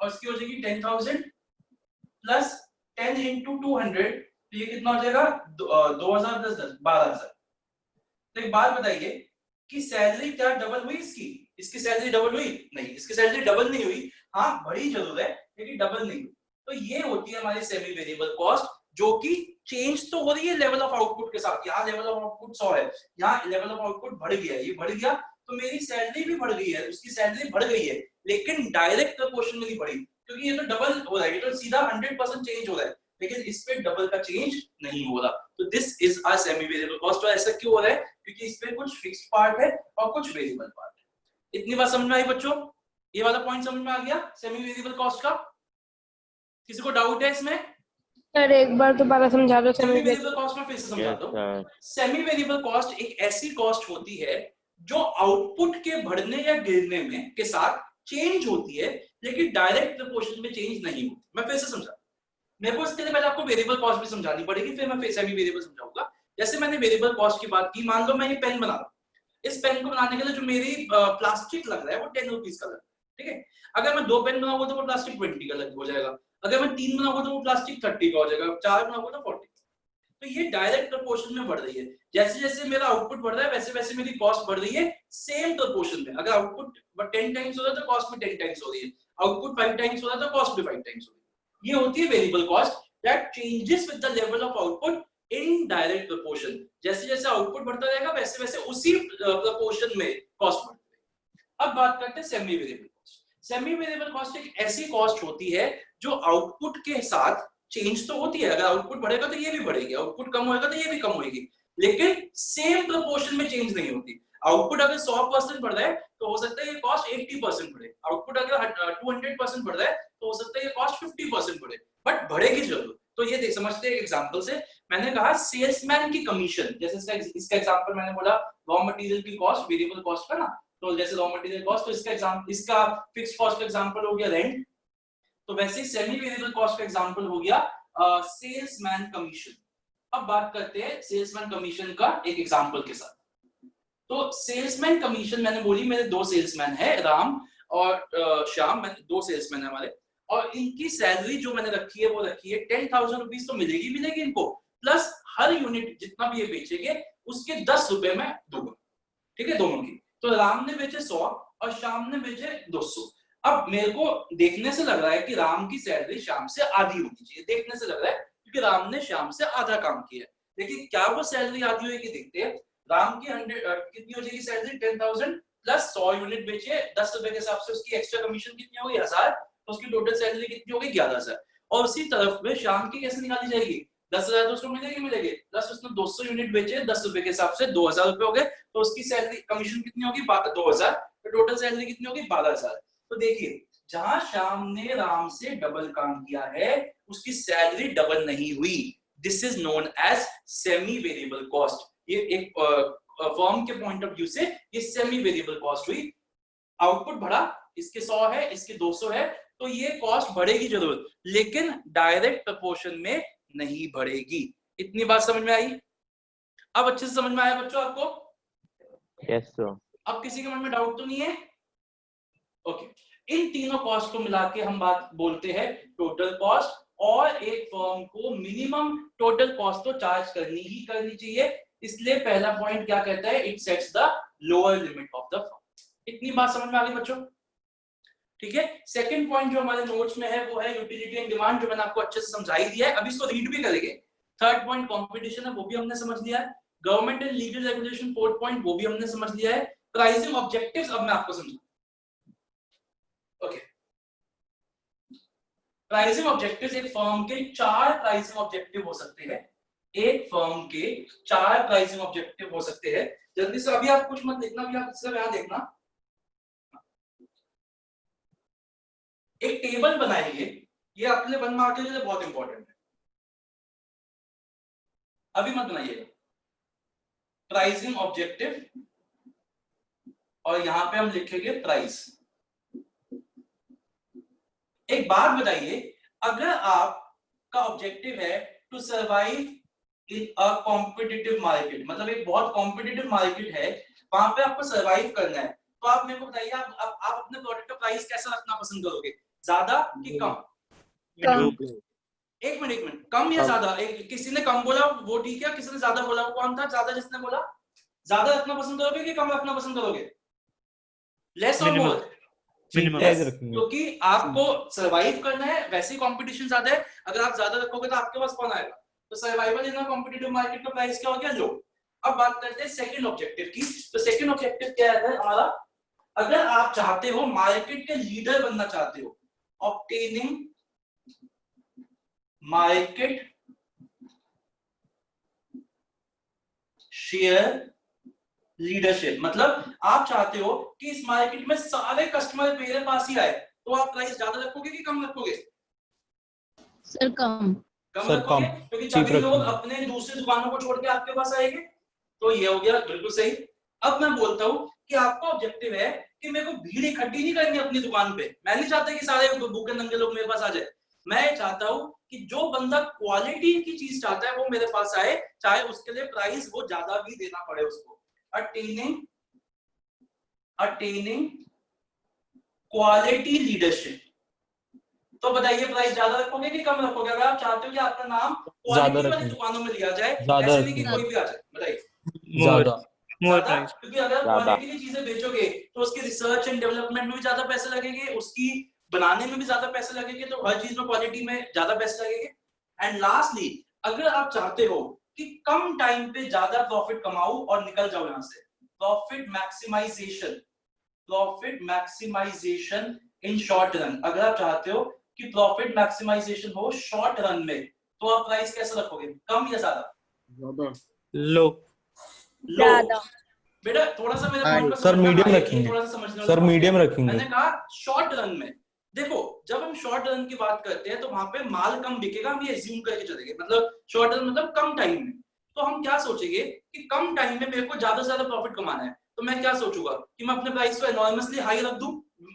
और इसकी हो जाएगी 10,000 प्लस 10 into 200, तो ये कितना हो जाएगा 2,000 प्लस 10 12,000। तो एक बात बताइए कि सैलरी क्या डबल हुई इसकी? इसकी सैलरी डबल हुई? नहीं, इसकी सैलरी डबल नहीं हुई। हाँ, बढ़ी जरूर है लेकिन डबल नहीं हुई। तो ये होती है हमारी सेमी वेरिएबल कॉस्ट, जो कि चेंज तो हो रही है लेवल ऑफ आउटपुट के साथ। यहाँ लेवल ऑफ आउटपुट 100 है, यहाँ लेवल ऑफ आउटपुट बढ़ गया है, ये बढ़ गया तो मेरी सैलरी भी बढ़ गई है, उसकी सैलरी बढ़ गई है, लेकिन डायरेक्ट प्रोपोर्शन में नहीं बढ़ी क्योंकि ये तो डबल हो रहा है, ये तो सीधा 100% चेंज हो रहा है, लेकिन इस पे डबल का चेंज नहीं हो रहा। तो this is a semi variable cost. और ऐसा क्यों हो रहा है? क्योंकि इस पे कुछ फिक्स्ड पार्ट है और कुछ वेरिएबल पार्ट है। इतनी बात समझ में आई बच्चों? ये वाला पॉइंट समझ में आ गया सेमी वेरिएबल कॉस्ट का? किसी को डाउट है इसमें? सर एक बार दोबारा समझा दो। सेमी वेरिएबल कॉस्ट में फिर से समझाता हूं। सेमी वेरिएबल कॉस्ट एक ऐसी कॉस्ट होती है जो आउटपुट के बढ़ने या गिरने में के साथ चेंज होती है, लेकिन डायरेक्ट प्रोपोर्शन में चेंज नहीं होती। मैं फिर से समझा, मेरे को इसके लिए पहले आपको वेरिएबल कॉस्ट भी समझानी पड़ेगी, फिर मैं सेमी वेरिएबल समझाऊंगा। जैसे मैंने वेरिएबल कॉस्ट की बात की, मान लो मैं ये पेन बना रहा हूं, इस पेन को बनाने के लिए जो मेरी प्लास्टिक लग रहा है वो 10 रुपीज का लग रहा है, ठीक है। अगर मैं 2 पेन बनाऊंगा तो वो प्लास्टिक 20 का लग हो जाएगा, अगर मैं 3 बनाऊंगा तो वो प्लास्टिक 30 का हो जाएगा, 4 बनाऊंगा तो 40। तो ये डायरेक्ट प्रोपोर्शन में बढ़ रही है। जैसे जैसे मेरा आउटपुट बढ़ रहा है वैसे वैसे मेरी कॉस्ट बढ़ रही है सेम प्रोपोर्शन में। अगर आउटपुट 10 टाइम्स हो रहा है तो कॉस्ट भी 10 टाइम्स हो रही है, आउटपुट 5 टाइम्स हो रहा है तो कॉस्ट भी 5 टाइम्स हो रही है। ये होती है variable cost that changes with the level of output in direct proportion. जैसे जैसे आउटपुट बढ़ता रहेगा वैसे वैसे उसी प्रोपोर्शन में कॉस्ट बढ़ती है। अब बात करते हैं semi variable cost. Semi variable cost एक ऐसी कॉस्ट होती है जो आउटपुट के साथ चेंज तो होती है। अगर आउटपुट बढ़ेगा तो ये भी बढ़ेगी, आउटपुट कम होगा तो ये भी कम होगी, लेकिन सेम प्रोपोर्शन में चेंज नहीं होती। आउटपुट अगर 100% बढ़ रहा है तो हो सकता है ये कॉस्ट 80% बढ़े, आउटपुट अगर 200% बढ़ रहा है तो हो सकता है ये कॉस्ट 50% बढ़े, बट बढ़ेगी जरूर। तो ये देख समझते हैं एग्जांपल से। मैंने कहा सेल्समैन की कमीशन, जैसे इसका एग्जांपल मैंने बोला रॉ मटेरियल की कॉस्ट, वेरिएबल कॉस्ट का ना, तो जैसे रॉ मटेरियल कॉस्ट, तो इसका फिक्स्ड कॉस्ट का एग्जांपल हो गया रेंट। तो वैसे ही सेमी वेरिएबल कॉस्ट का एग्जांपल हो गया सेल्समैन कमीशन। अब बात करते हैं सेल्समैन कमीशन का एक एग्जांपल के साथ। तो सेल्समैन कमीशन मैंने बोली, मेरे 2 सेल्समैन है, राम और श्याम, मैंने 2 सेल्समैन है हमारे, और इनकी सैलरी जो मैंने रखी है वो रखी है 10,000 रुपीज तो मिलेगी इनको, प्लस हर यूनिट जितना भी ये बेचेंगे उसके 10 रुपए में दूंगा, ठीक है, दोनों की। तो राम ने बेचे 100 और श्याम ने बेचे 200। अब मेरे को देखने से लग रहा है कि राम की सैलरी श्याम से आधी होनी चाहिए, देखने से लग रहा है क्योंकि राम ने श्याम से आधा काम किया, लेकिन क्या वो सैलरी आधी होगी देखते हैं। राम की 100 कितनी हो जाएगी सैलरी 10,000 प्लस 100 यूनिट बेचे 10 रुपए के हिसाब से उसकी एक्स्ट्रा कमीशन कितनी होगी 1000, तो उसकी टोटल सैलरी कितनी होगी 11,000। और उसी तरफ में शाम की कैसे निकाली जाएगी 10,000 तो उसको मिलेगी प्लस उसने 200 यूनिट बेचे 10 रुपए के हिसाब से 2,000 रुपए हो गए, तो उसकी सैलरी कमीशन कितनी होगी 2,000, तो टोटल सैलरी कितनी होगी 12,000। तो देखिए जहां श्याम ने राम से डबल काम किया है उसकी सैलरी डबल नहीं हुई। This is known as semi variable cost. ये एक फर्म के पॉइंट ऑफ व्यू से ये सेमी वेरिएबल कॉस्ट हुई। आउटपुट बढ़ा, इसके 100 है इसके 200 है, तो ये कॉस्ट बढ़ेगी जरूर लेकिन डायरेक्ट प्रोपोर्शन में नहीं बढ़ेगी। इतनी बात समझ में आई? अब अच्छे से समझ में आया बच्चों आपको? Yes sir. अब किसी के मन में डाउट तो नहीं है? ओके, इन तीनों कॉस्ट को मिला के हम बात बोलते हैं टोटल कॉस्ट, और एक फर्म को मिनिमम टोटल कॉस्ट तो चार्ज करनी ही करनी चाहिए। इसलिए पहला पॉइंट क्या कहता है, it sets the lower limit of the firm. इतनी बात समझ में आ गई बच्चों? ठीक है। सेकंड पॉइंट जो हमारे नोट्स में है वो है यूटिलिटी एंड डिमांड, जो मैंने आपको अच्छे से समझा ही दिया है, अभी इसको रीड भी करेंगे। थर्ड पॉइंट कंपटीशन है, वो भी हमने समझ लिया है। Government and legal regulation fourth point, वो भी हमने समझ लिया है। प्राइसिंग ऑब्जेक्टिव्स अब मैं आपको समझाऊंगा। ओके, प्राइसिंग ऑब्जेक्टिव्स, एक फर्म के 4 प्राइसिंग ऑब्जेक्टिव हो सकते हैं। एक फर्म के 4 प्राइसिंग ऑब्जेक्टिव हो सकते हैं। जल्दी से अभी आप कुछ मत लिखना, भी आप सिर्फ यहां देखना। एक टेबल बनाएंगे, ये अपने 1 मार्क के लिए बहुत इंपॉर्टेंट है, अभी मत बनाइएगा। प्राइसिंग ऑब्जेक्टिव और यहां पे हम लिखेंगे प्राइस। एक बात बताइए, अगर आपका ऑब्जेक्टिव है to survive in a competitive market, मतलब एक बहुत कॉम्पिटिटिव मार्केट है, वहां पे आपको सर्वाइव करना है, तो आप मेरे को बताइए आप अपने प्रोडक्ट का प्राइस कैसा रखना पसंद करोगे, ज्यादा कि कम? एक मिनट, कम या ज्यादा? किसी ने कम बोला वो ठीक है, किसी ने ज्यादा बोला वो कौन था? ज्यादा जिसने बोला। ज्यादा रखना पसंद करोगे कि कम रखना पसंद करोगे? लेस और मोर? क्योंकि आपको सरवाइव करना है, वैसे कंपटीशन ज्यादा है। अगर आप ज्यादा रखोगे तो आपके पास कौन आएगा? तो सर्वाइवल इन कॉम्पिटिटिव मार्केट का प्राइस क्या हो गया? लो। अब बात करते हैं सेकंड ऑब्जेक्टिव की। तो सेकंड ऑब्जेक्टिव क्या है हमारा? अगर आप चाहते हो मार्केट के लीडर बनना चाहते हो, ऑब्टेनिंग मार्केट शेयर लीडरशिप, मतलब आप चाहते हो कि इस मार्केट में सारे कस्टमर मेरे पास ही आए, तो आप प्राइस ज्यादा रखोगे कि कम रखोगे? सर कम रखोगे, क्योंकि तभी लोग अपने दूसरी दुकानों को छोड़ के आपके पास आएंगे। तो ये हो गया बिल्कुल सही। अब मैं बोलता हूँ कि आपका ऑब्जेक्टिव है कि मेरे को भीड़ इकट्ठी नहीं करनी अपनी दुकान पे। मैं नहीं चाहता कि सारे भूखे नंगे लोग मेरे पास आ जाए। मैं चाहता हूँ कि जो बंदा क्वालिटी की चीज चाहता है वो मेरे पास आए, चाहे उसके लिए प्राइस वो ज्यादा भी देना पड़े उसको। Attaining quality leadership. तो बताइए प्राइस ज्यादा रखोगे कि कम रखोगे? अगर आप चाहते हो कि आपका नाम क्वालिटी वाली दुकानों में लिया जाए, ऐसे नहीं कि कोई भी आ जाए, बताइए। ज्यादा, क्योंकि अगर क्वालिटी की चीजें बेचोगे तो उसकी रिसर्च एंड डेवलपमेंट में भी ज्यादा पैसे लगेंगे, उसकी बनाने में भी ज्यादा पैसे लगेंगे, तो हर चीज में क्वालिटी में ज्यादा पैसे लगेंगे। एंड लास्टली, अगर आप चाहते हो कि कम टाइम पे ज्यादा प्रॉफिट कमाओ और निकल जाओ यहां से, profit maximisation in short run, अगर आप चाहते हो कि प्रॉफिट मैक्सिमाइजेशन हो शॉर्ट रन में, तो आप प्राइस कैसे रखोगे, कम या ज्यादा? लो। बेटा थोड़ा सा मेरे पॉइंट को सर मीडियम रखेंगे, थोड़ा सा समझने सर मीडियम रखेंगे। मैंने कहा शॉर्ट रन में। देखो जब हम शॉर्ट रन की बात करते हैं तो वहां पे माल कम बिकेगा, हम ये अज्यूम करके चलेंगे, मतलब शॉर्ट रन मतलब कम टाइम में। तो हम क्या सोचेंगे कि कम टाइम में मेरे को ज्यादा से ज्यादा प्रॉफिट कमाना है, तो मैं क्या सोचूंगा कि मैं अपने प्राइस को एनॉर्मसली हाई रख दूं,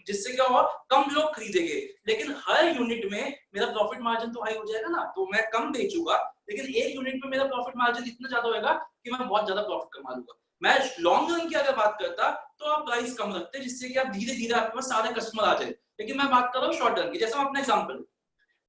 जिससे क्या होगा, कम लोग खरीदेंगे, लेकिन हर यूनिट में मेरा प्रॉफिट मार्जिन तो हाई हो जाएगा ना। तो मैं कम बेचूंगा लेकिन एक यूनिट में मेरा प्रॉफिट मार्जिन इतना ज्यादा होगा कि मैं बहुत ज्यादा प्रॉफिट कमा लूंगा। मैं लॉन्ग रन की अगर बात करता तो आप प्राइस कम रखते, जिससे कि आप धीरे धीरे आपके पास सारे कस्टमर आ जाए। लेकिन मैं बात कर रहा हूँ शॉर्ट रन की। जैसे अपना एग्जांपल,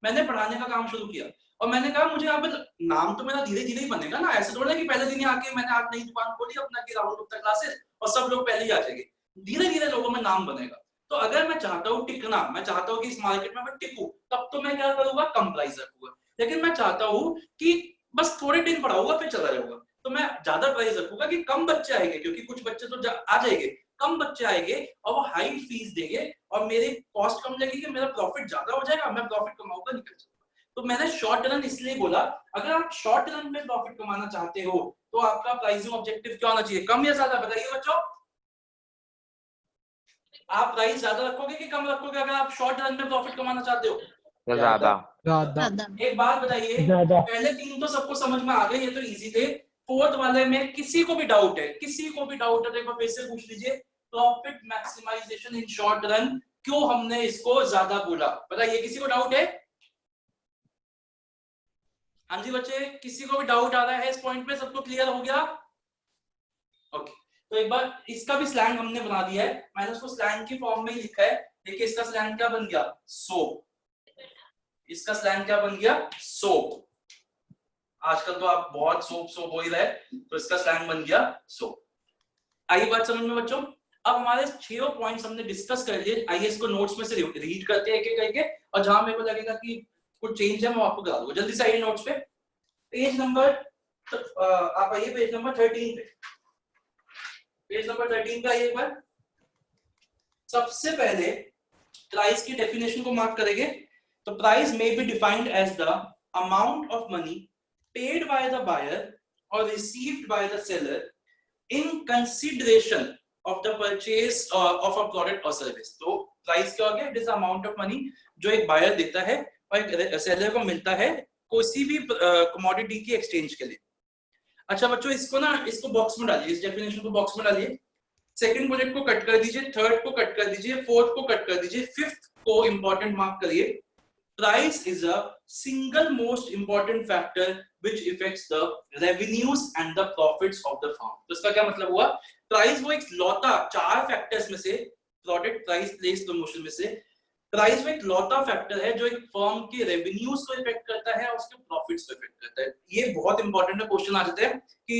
मैंने पढ़ाने का काम शुरू किया और मैंने कहा मुझे यहाँ पे नाम तो मेरा धीरे धीरे ही बनेगा ना, ऐसे थोड़ा कि पहले दिन ही आके मैंने आप नई दुकान खोली अपना की राहुल गुप्ता क्लासेस और सब लोग पहले ही आ जाएंगे। धीरे धीरे लोगों में नाम बनेगा। तो अगर मैं चाहता हूँ टिकना, मैं चाहता हूँ कि इस मार्केट में मैं टिकूं, तब तो मैं क्या करूंगा, कम प्राइस रखूंगा। लेकिन मैं चाहता हूँ कि बस थोड़े दिन पढ़ाऊंगा फिर चला जाऊंगा, तो मैं ज्यादा प्राइस रखूंगा कि कम बच्चे आएंगे, क्योंकि कुछ बच्चे तो आ जाएंगे, कम बच्चे आएंगे और वो हाई फीस देंगे और मेरी कॉस्ट कम लगेगी, मेरा प्रॉफिट ज्यादा हो जाएगा, मैं प्रॉफिट कमाऊंगा, निकल जाऊंगा। तो मैंने शॉर्ट रन इसलिए बोला, अगर आप शॉर्ट रन में प्रॉफिट कमाना चाहते हो तो आपका प्राइसिंग ऑब्जेक्टिव क्या होना चाहिए, कम या ज्यादा, बताइए बच्चों। आप प्राइस ज्यादा रखोगे कि कम रखोगे अगर आप शॉर्ट रन में प्रॉफिट कमाना चाहते हो? ज्यादा। ज्यादा। एक बात बताइए, पहले 3 तो सबको समझ में आ गए, ये तो इजी थे। 4th वाले में किसी को भी डाउट है, किसी को भी डाउट है तो एक बार फिर से पूछ लीजिए, profit maximisation in short run, क्यों हमने इसको ज्यादा बोला, बताइए, किसी को डाउट है? हाँ जी बच्चे, किसी को भी डाउट आ रहा है इस पॉइंट पे? सबको क्लियर हो गया? ओके, तो एक बार इसका भी स्लैंग हमने बना दिया है, मैंने उसको स्लैंग की फॉर्म में ही लिखा है। देखिए इसका स्लैंग क्या बन गया, सोप। इसका स्लैंग क्या बन गया, सोप। आजकल तो आप बहुत सोप सोप हो ही रहे, तो इसका स्लैंग बन गया सोप। आई बात समझ में बच्चों? अब हमारे 6 पॉइंट्स हमने डिस्कस कर लिए, आइए इसको नोट्स में से रीड करते हैं एक एक करके, और जहां मेरे को लगेगा कि कुछ चेंज है मैं आपको करा दूंगा। जल्दी से आइए नोट्स पे, पेज नंबर आप आइए पेज नंबर 13 पे, पेज नंबर 13 पे आइए एक बार। सबसे पहले प्राइस की डेफिनेशन को मार्क करेंगे। तो price may be defined as the amount of money paid by the buyer और received by the seller in consideration of the purchase of a product और सर्विस। तो प्राइस क्या हो गया, it is amount of money जो एक buyer देता है और एक सेलर को मिलता है किसी भी कमोडिटी की एक्सचेंज के लिए। अच्छा बच्चों, इसको ना, इसको बॉक्स में डालिए, इस डेफिनेशन को बॉक्स में डालिए। सेकंड बुलेट को कट कर दीजिए, थर्ड को कट कर दीजिए, फोर्थ को कट कर दीजिए, फिफ्थ को इंपॉर्टेंट मार्क करिए। Price is a single most important factor which affects the revenues and the profits of the firm। तो इसका क्या मतलब हुआ, प्राइस वो एक लौता, 4 फैक्टर्स में से, प्रोडक्ट, प्राइस, प्लेस, प्रमोशन में से प्राइस वो एक लौता फैक्टर है जो एक फर्म के रेवेन्यूज को इफेक्ट करता है और उसके प्रॉफिट्स को इफेक्ट करता है। ये बहुत इंपॉर्टेंट है, क्वेश्चन आ जाते हैं कि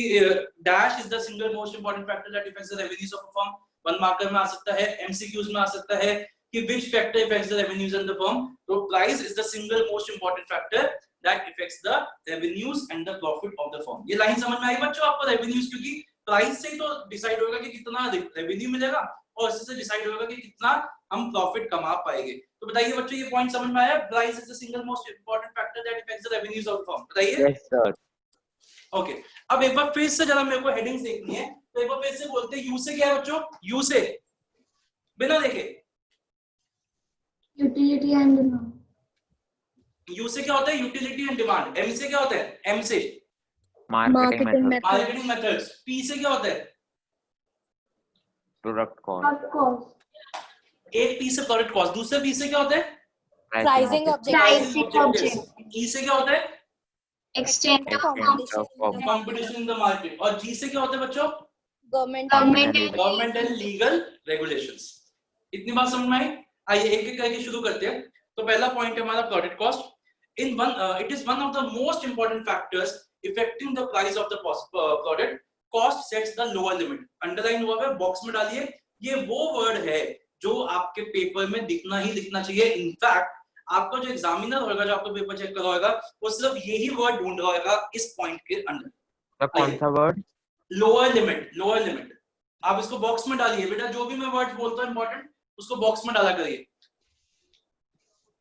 dash is the single most important factor that effects the revenues of a firm. 1 marker में आ सकता है, एमसीक्यूज में आ सकता है कि which factor affects the revenues in the firm। तो price is the single most important factor that affects the revenues and the profit of the firm। ये line समझ में आई बच्चों आपको? रेवेन्यूज, क्योंकि प्राइस से ही तो डिसाइड होगा कि कितना रेवेन्यू मिलेगा और इससे डिसाइड होगा कि कितना हम प्रॉफिट कमा पाएंगे। तो बताइए बच्चों, ये पॉइंट समझ में आया? Price is the single most important factor that affects the revenues of the firm. बताइए। Yes sir. ओके, अब एक बार फिर से जरा मेरे को हेडिंग्स देखनी है, तो एक बार फिर से बोलते हैं, यू से क्या है बच्चों, यू से बिना देखे, यूटिलिटी एंड डिमांड। यू से क्या होता है, यूटिलिटी एंड डिमांड। एम से क्या होता है, एम से marketing method, marketing methods. P से क्या होता है, प्रोडक्ट कॉस्ट। एक पी से प्रोडक्ट कॉस्ट, दूसरे पी से क्या होता है, प्राइसिंग ऑब्जेक्टिव्स। ई से क्या होता है, exchange competition in the market. और जी से क्या होता है बच्चों, गवर्नमेंट एंड लीगल रेगुलेशंस। इतनी बात समझ में आई? आइए एक एक करके शुरू करते हैं। तो पहला पॉइंट है हमारा product cost. In one it is one of the most important factors affecting the price of the product. Cost sets the lower limit. Underline हुआ है, बॉक्स में डालिए। ये वो वर्ड है जो आपके पेपर में दिखना ही दिखना चाहिए। इनफैक्ट आपका जो एग्जामिनर होगा, जो आपका पेपर चेक कर रहा होगा, वो सिर्फ यही वर्ड ढूंढ रहा होगा इस पॉइंट के अंदर। कौन सा word, lower limit. Lower limit आप इसको बॉक्स में डालिए बेटा, जो भी मैं वर्ड बोलता हूं इंपॉर्टेंट उसको बॉक्स में डाला करिए।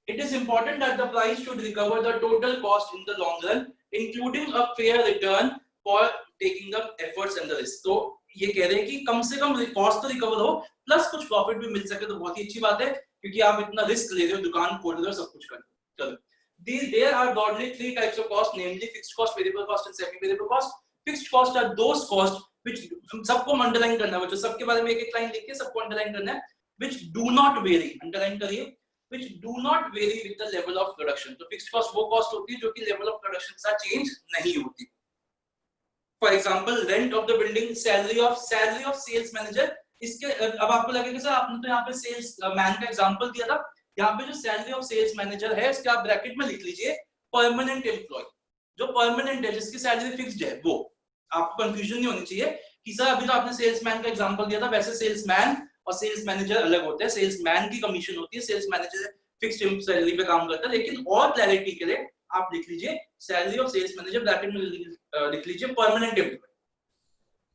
It is important that the price should recover the total cost in the long run, including a fair return for taking the efforts and the risk। तो ये कह रहे हैं कि कम से कम कॉस्ट तो रिकवर हो, प्लस कुछ प्रॉफिट भी मिल सके, तो बहुत ही अच्छी बात है, क्योंकि आप इतना रिस्क ले रहे हो, दुकान खोल रहे हो, सब कुछ कर रहे हो। There are broadly 3 types of cost, namely fixed cost, variable cost and semi-variable cost। Fixed cost are those costs which सबको अंडरलाइन करना है बच्चों, सबके बारे में एक एक लाइन लिख के सबको अंडरलाइन करना है। Which do not vary, underline करिए, which do not vary with the level of production। तो fixed cost वो cost होती है जो कि level of production के साथ change नहीं होती। For example, rent of the building, salary of sales manager। इसके अब आपको लगेगा सर आपने तो यहाँ पे सेल्स मैन का एग्जांपल दिया था, यहाँ पे जो सैलरी ऑफ सेल्स मैनेजर है इसके आप ब्रैकेट में लिख लीजिए परमानेंट एम्प्लॉय। जो परमानेंट है, जिसकी सैलरी फिक्स्ड है, वो आपको कंफ्यूजन नहीं होनी चाहिए कि सर अभी तो आपने सेल्समैन का एग्जांपल दिया था, वैसे सेल्समैन और सेल्स मैनेजर अलग होते हैं। सेल्समैन की कमीशन होती है, सेल्स मैनेजर फिक्स्ड सैलरी पे काम करता है। लेकिन और क्लैरिटी के लिए आप लिख लीजिए salary of sales manager, bracket में लिख लीजिए permanent employ.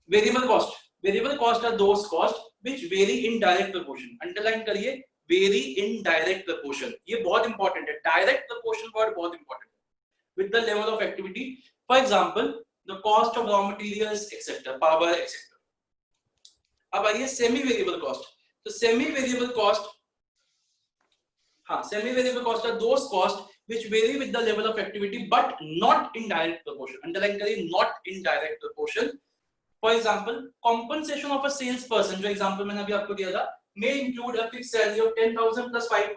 Variable cost are those cost which vary in direct proportion, underline करिए, वेरी इन डायरेक्ट प्रोपोर्शन, ये बहुत इंपॉर्टेंट है, डायरेक्ट प्रोपोर्शन वर्ड बहुत इंपॉर्टेंट है, with the level of activity, for example the cost of raw materials etcetera, power etcetera. अब आइए semi variable cost, तो semi variable cost, हाँ, semi variable cost are those cost which vary with the level of activity but not in direct proportion, underline करिए, not in direct proportion. For example, compensation of a salesperson, जो example मैंने अभी आपको दिया था, may include a fixed salary of 10,000 plus 5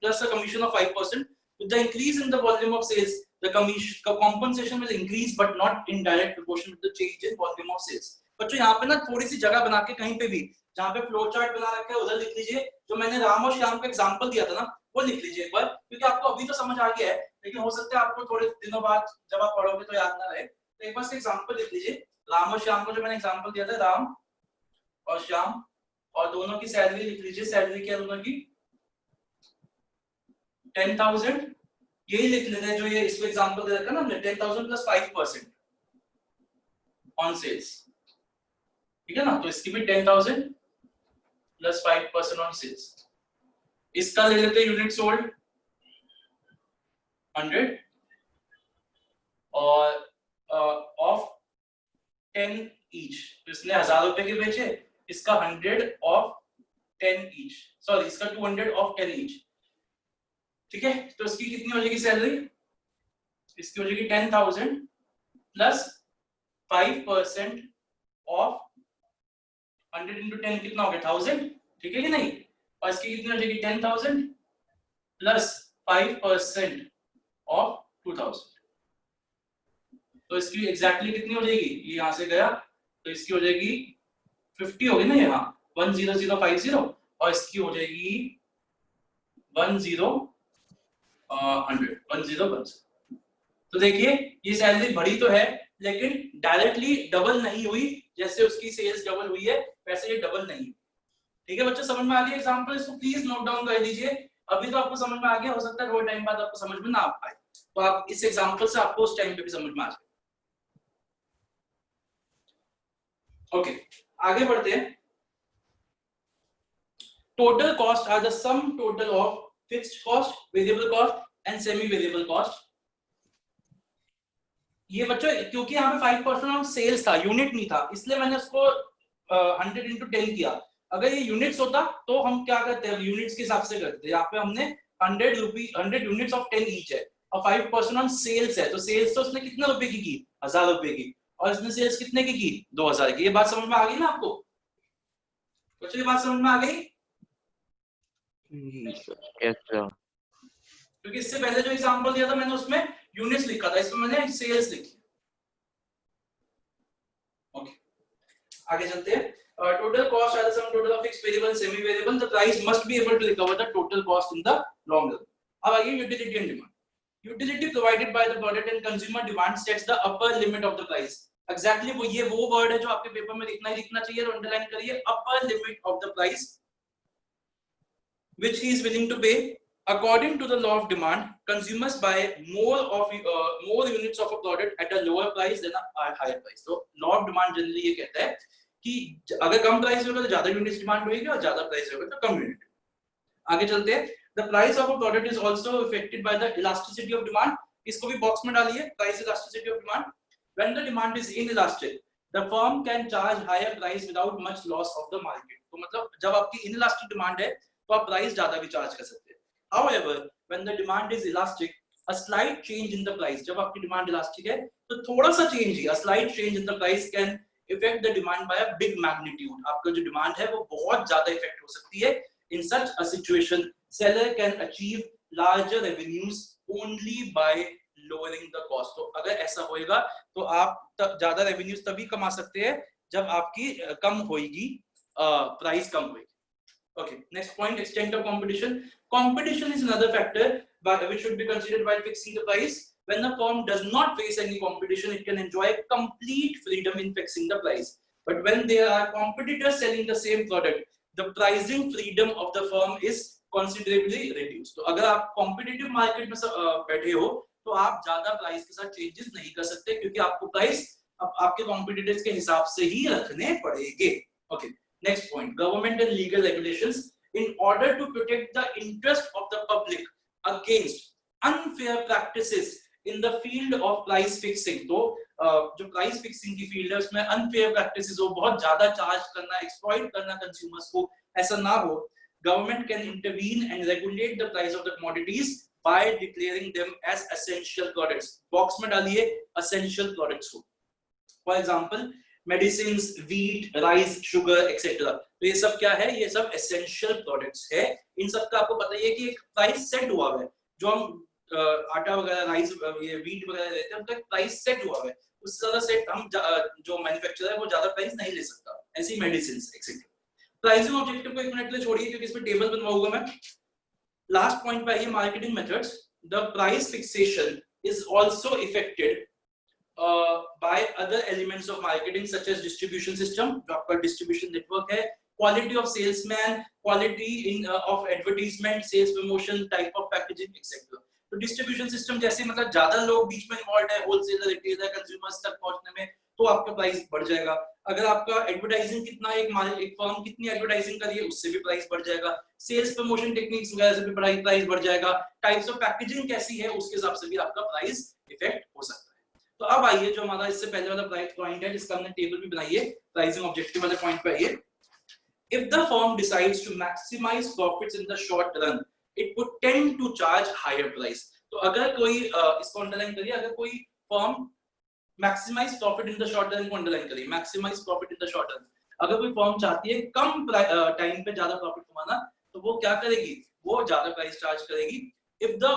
plus a commission of 5%. With the increase in the volume of sales, the compensation will increase but not in direct proportion with the change in volume of sales. बच्चों यहाँ पे ना थोड़ी सी जगह बना के कहीं पे भी जहाँ पे फ्लो चार्ट बना रखा है उधर लिख लीजिए, जो मैंने राम और श्याम का एग्जांपल दिया था ना वो लिख लीजिए एक बार, क्योंकि आपको अभी तो समझ आ गया है, लेकिन हो सकता है आपको थोड़े दिनों बाद जब आप पढ़ोगे तो याद ना रहे, तो एक बार से एग्जांपल लिख लीजिए, राम और श्याम को जो मैंने एग्जांपल दिया था, राम और श्याम, और दोनों की सैलरी लिख लीजिए, सैलरी क्या दोनों की 10,000, यही लिख लेते हैं जो ये इसमें एग्जांपल दे रखा है ना हमने, 10,000 प्लस 5% ऑन सेल्स, ठीक है ना, तो इसकी भी 10,000 प्लस 5% ऑन सेल्स। इसका ले लेते हैं यूनिट सोल्ड 100 और ऑफ 10 ईच, तो इसने 1000 रुपए के बेचे, इसका 100 ऑफ 10 ईच, सॉरी इसका 200 ऑफ 10 ईच, ठीक है, तो इसकी कितनी हो जाएगी सैलरी, इसकी हो जाएगी 10,000 प्लस 5% ऑफ 100 into 10 कितना हो गया 1000, ठीक है कि नहीं, और इसकी कितनी हो जाएगी 10,000 प्लस 5% ऑफ 2,000, तो इसकी एग्जैक्टली कितनी हो जाएगी, ये यहां से गया तो इसकी हो जाएगी 50 होगी ना यहाँ 10050, और इसकी हो जाएगी 1010। तो देखिए ये सैलरी बढ़ी तो है लेकिन डायरेक्टली डबल नहीं हुई, जैसे उसकी सेल्स डबल हुई है वैसे ये डबल नहीं, ठीक है बच्चों, समझ में आ गया एग्जांपल, इसको प्लीज नोट डाउन कर लीजिए, अभी तो आपको समझ में आ गया, हो सकता है थोड़े टाइम बाद आपको समझ में ना आ पाए, तो आप इस एग्जांपल से आपको उस टाइम पे भी समझ में आ जाए। ओके, आगे बढ़ते हैं। Total cost are the sum total of fixed cost, variable cost and semi variable cost. ये बच्चों क्योंकि यहाँ पे 5% ऑफ सेल्स था, यूनिट नहीं था, इसलिए मैंने उसको 100 into 10 किया। अगर ये यूनिट्स होता तो हम क्या करते हैं, यूनिट्स के हिसाब से करते हैं, यहाँ पे हमने 100 यूनिट्स ऑफ 10 ईच है और 5% ऑन सेल्स है, तो सेल्स तो उसने कितने रुपए की 1000 रुपए की, और इसने सेल्स कितने की 2000 की। ये बात समझ में आ गई ना आपको बच्चों, ये बात समझ में आ गई? Yes sir. क्योंकि इससे पहले जो एग्जांपल दिया था मैंने उसमें यूनिट्स लिखा था, इसमें मैंने सेल्स लिखी। ओके, आगे चलते हैं। Total cost are the sum total of fixed variable and semi variable. The price must be able to recover the total cost in the long run. अब आइए utility and demand. Utility provided by the product and consumer demand sets the upper limit of the price. Exactly वो word है जो आपके paper में लिखना चाहिए, तो underline करिए, upper limit of the price which he is willing to pay. According to the law of demand, consumers buy more units of a product at a lower price than a higher price. So law of demand generally ये कहता है कि अगर कम price होगा तो ज्यादा units demand होगी और ज्यादा प्राइस होगा तो कम यूनिट। आगे चलते हैं। The price of a product is also affected by the elasticity of demand. इसको भी बॉक्स में डालिए, price elasticity of demand. When the demand is inelastic the firm can charge higher price without much loss of the market. तो मतलब जब आपकी inelastic demand है तो आप प्राइस ज्यादा भी चार्ज कर सकते हैं। However when the demand is elastic a slight change in the price, जब आपकी डिमांड इलास्टिक है तो थोड़ा सा change he, a slight change in the price can affect the demand by a big magnitude. आपका जो डिमांड है वो बहुत ज्यादा इफेक्ट हो सकती है। In such a situation, seller can achieve larger revenues only by lowering the cost. तो अगर ऐसा होएगा तो आप ज्यादा रेवेन्यूज तभी कमा सकते हैं जब आपकी कम होएगी, प्राइस कम होएगी। Okay, next point, extent of competition. Competition is another factor which should be considered while fixing the price. When the firm does not face any competition, it can enjoy complete freedom in fixing the price. But when there are competitors selling the same product, the pricing freedom of the firm is considerably reduced. तो अगर आप competitive market में बैठे हो तो आप ज्यादा price के साथ changes नहीं कर सकते, क्योंकि आपको प्राइस अब आपके कॉम्पिटिटर्स के हिसाब से ही रखने पड़ेंगे। Okay, next point, government and legal regulations in order to protect the interest of the public against unfair practices in the field of price fixing। तो जो प्राइस फिक्सिंग की फील्ड है उसमें अनफेयर प्रैक्टिसेस हो, बहुत ज्यादा चार्ज करना, exploit करना कंज्यूमर्स को, ऐसा ना हो। Government can intervene and regulate the price of the commodities by declaring them as essential products। Box में डालिए essential products को। For example medicines, wheat, rice, sugar etcetera, तो ये सब क्या है, ये सब एसेंशियल प्रोडक्ट्स है। इन सब का आपको पता ही है कि एक प्राइस सेट हुआ हुआ है। जो हम आटा वगैरह, राइस, ये व्हीट वगैरह लेते हैं उनका एक प्राइस सेट हुआ हुआ है, उससे ज्यादा सेट हम जो मैन्युफैक्चरर है वो ज्यादा प्राइस नहीं ले सकता। ऐसी मेडिसिन्स एक्सेट्रा। प्राइसिंग ऑब्जेक्टिव को एक मिनट के लिए छोड़िए क्योंकि इसमें टेबल बनवाऊंगा मैं। लास्ट पॉइंट पे आइए, marketing methods. The price fixation is also affected by other elements of marketing such as distribution system, जो आपका distribution network है, quality of salesman, quality in of advertisement, sales promotion, type of packaging etc। तो distribution system जैसे मतलब ज्यादा लोग बीच में involve है, होलसेलर, रिटेलर, कंज्यूमर्स तक पहुंचने में, तो आपका प्राइस बढ़ जाएगा। अगर आपका एडवर्टाइजिंग कितना, एक फर्म कितनी एडवर्टाइजिंग करी है उससे भी प्राइस बढ़ जाएगा। सेल्स प्रमोशन टेक्निक्स वगैरह से भी प्राइस बढ़ जाएगा। टाइप्स ऑफ पैकेजिंग कैसी है उसके हिसाब से भी आपका प्राइस इफेक्ट हो सकता है। तो अब आइए जो हमारा इससे पहले वाला पॉइंट है जिसका हमने टेबल भी बनाई है, प्राइसिंग ऑब्जेक्टिव वाले पॉइंट पे आइए। If the firm decides to maximize profits in the short run, it would tend to charge higher price। तो अगर कोई इसको अंडरलाइन करिए, अगर कोई firm maximise profit in the short run को अंडरलाइन करिए, maximise profit in the short run. अगर कोई फर्म चाहती है कम टाइम पे ज्यादा प्रॉफिट कमाना, तो वो क्या करेगी, वो ज्यादा प्राइस चार्ज करेगी। If the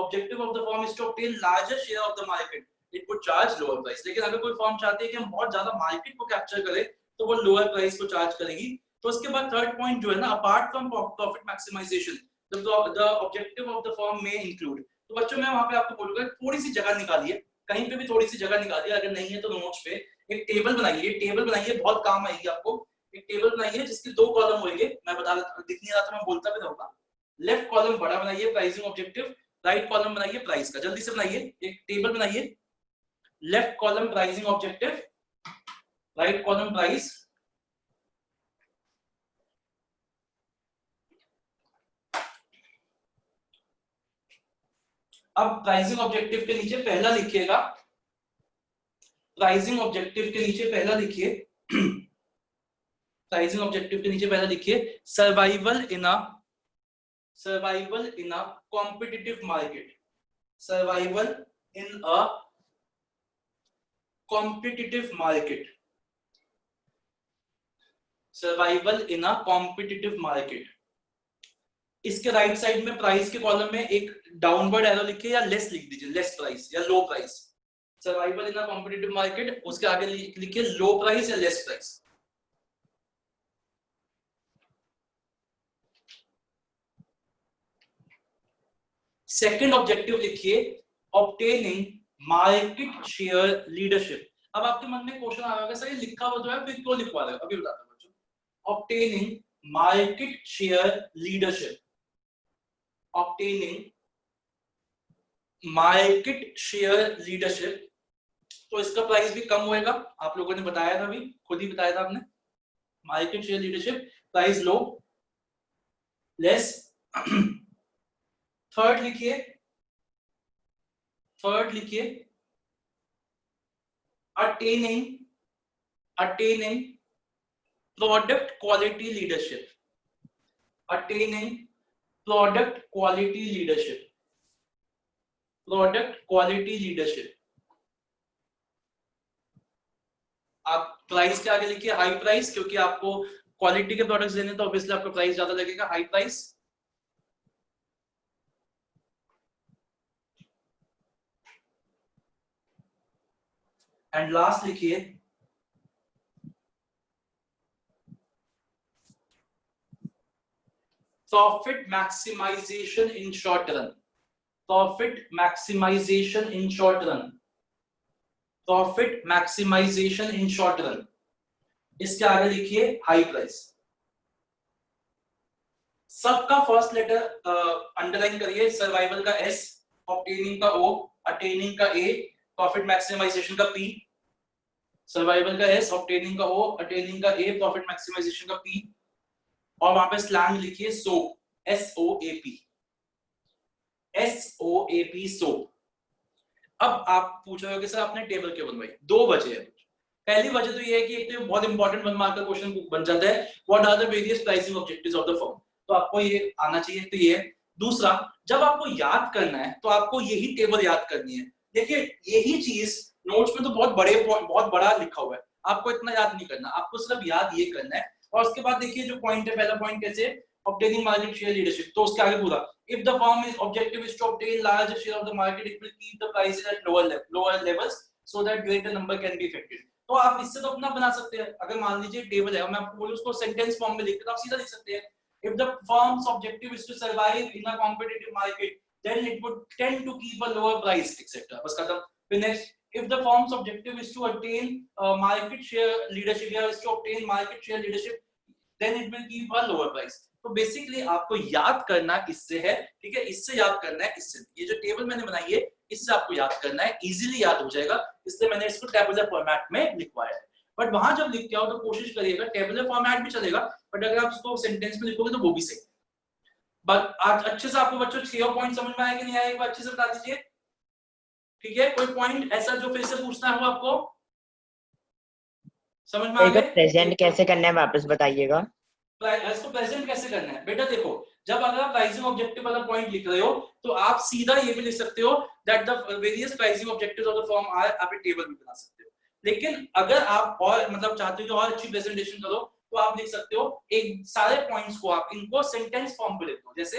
objective of the firm is to obtain larger share of the market, it would charge lower price। लेकिन अगर कोई फर्म चाहती है कि हम बहुत ज्यादा मार्केट को कैप्चर करें, तो वो लोअर प्राइस को चार्ज करेगी। तो उसके बाद थर्ड पॉइंट जो है ना, apart from profit maximisation the objective of the firm में इंक्लूड। तो बच्चों मैं वहां पे आपको बोलूंगा थोड़ी सी जगह निकालिए, कहीं पे भी थोड़ी सी जगह निकालिए, अगर नहीं है तो नोट्स पे एक टेबल बनाइए। टेबल बनाइए, बहुत काम आएगी आपको। एक टेबल बनाइए जिसके दो कॉलम होंगे, मैं बता दिख नहीं रहा था, मैं बोलता भी रहूंगा। लेफ्ट कॉलम बड़ा बनाइए प्राइसिंग ऑब्जेक्टिव, राइट कॉलम बनाइए प्राइस का। जल्दी से बनाइए, एक टेबल बनाइए। Left column pricing objective, right column price. अब प्राइसिंग ऑब्जेक्टिव के नीचे पहला लिखिएगा, प्राइसिंग ऑब्जेक्टिव के नीचे पहला लिखिए, प्राइसिंग ऑब्जेक्टिव के नीचे पहला लिखिए survival in a competitive market. Survival in a competitive market, survival in a competitive market. इसके राइट साइड में प्राइस के कॉलम में एक डाउनवर्ड एरो लिखिए या लेस लिख दीजिए, लेस प्राइस या लो price. Survival in a competitive market, उसके आगे लिखिए लो प्राइस या लेस प्राइस। सेकंड ऑब्जेक्टिव लिखिए ऑब्टेनिंग मार्केट शेयर लीडरशिप। अब आपके मन में क्वेश्चन आ रहा है, सर ये लिखा हुआ तो है, फिर क्यों लिखवा रहे हो? अभी बताता हूं बच्चों। Obtaining market share leadership, obtaining market share leadership. तो इसका प्राइस भी कम होएगा, आप लोगों ने बताया था, अभी खुद ही बताया था आपने। मार्केट शेयर लीडरशिप, प्राइस लो, लेस। थर्ड लिखिए, थर्ड लिखिए attaining product quality leadership, attaining product quality leadership, product quality leadership. आप प्राइस के आगे लिखिए हाई प्राइस, क्योंकि आपको क्वालिटी के प्रोडक्ट्स देने तो ऑब्वियसली आपका प्राइस ज्यादा लगेगा, हाई प्राइस। एंड लास्ट लिखिए profit maximisation in short run, profit maximisation in short run, profit maximisation in short run. इसके आगे लिखिए हाई प्राइस। सबका फर्स्ट लेटर अंडरलाइन करिए, सर्वाइवल का एस, ऑब्टेनिंग का ओ, अटेनिंग का ए, प्रॉफिट मैक्सिमाइजेशन का पी। सर्वाइवल का S, ऑब्टेनिंग का O, अटेनिंग का A, प्रॉफिट मैक्सिमाइजेशन का P, और वहां पे स्लैंग लिखिए सोप, SOAP, SOAP सोप। अब आप पूछ रहे हो कि सर आपने टेबल क्यों बनवाई? दो वजह है। पहली वजह तो ये है कि एक तो बहुत इंपॉर्टेंट 1 मार्क का क्वेश्चन बन जाता है, what are the various pricing objectives of the firm, तो आपको ये आना चाहिए, तो ये है। दूसरा, जब आपको याद करना है तो आपको यही टेबल याद करनी है। देखिए यही चीज नोट्स में तो बहुत बड़ा लिखा हुआ है, आपको इतना याद नहीं करना, आपको सिर्फ याद ये करना है। और उसके बाद देखिए जो पॉइंट है, पहला पॉइंट कैसे, obtaining market share leadership, तो उसके आगे पूरा, if the firm is objective is to obtain larger share of the market, it will keep the prices at lower levels so that greater number can be effected। तो आप इससे तो अपना बना सकते हैं, अगर मान लीजिए टेबल है, मैं आपको बोलूं उसको सेंटेंस फॉर्म में लिख के तो आप सीधा लिख सकते हैं, if the firm's objective is to survive in a competitive market, then it would tend to keep a lower price, etc। बस खत्म। फिर next, if the firm's objective is to attain market share leadership, या is to obtain market share leadership, then it will keep a lower price। तो basically आपको याद करना इससे है, ठीक है, इससे याद करना है, इससे, ये जो टेबल मैंने बनाई है इससे आपको याद करना है, इजीली याद हो जाएगा, इसलिए मैंने इसको टेबुलर फॉर्मेट में लिखवाया है। बट वहां जब लिख के आओ तो कोशिश करिएगा, टेबुलर फॉर्मेट भी चलेगा, बट अगर आप उसको सेंटेंस में लिखोगे तो वो भी सही। बट आज अच्छे से आपको बच्चों 6 पॉइंट समझ में आया कि नहीं आया, एक बार अच्छे से बता दीजिए, ठीक है। कोई पॉइंट ऐसा जो फिर से पूछना है वो आपको समझ में आ गया? प्रेजेंट कैसे करना है वापस बताइएगा। इसको प्रेजेंट कैसे करना है बेटा, देखो जब अगर आप प्राइसिंग ऑब्जेक्टिव वाला पॉइंट लिख रहे हो तो आप सीधा ये भी लिख सकते हो that the various pricing objectives of the firm are, आप एक टेबल भी बना सकते हो। लेकिन अगर आप और मतलब चाहते हो कि और अच्छी प्रेजेंटेशन करो तो आप लिख सकते हो एक सारे पॉइंट्स को आप इनको सेंटेंस फॉर्म पे लिख दो, जैसे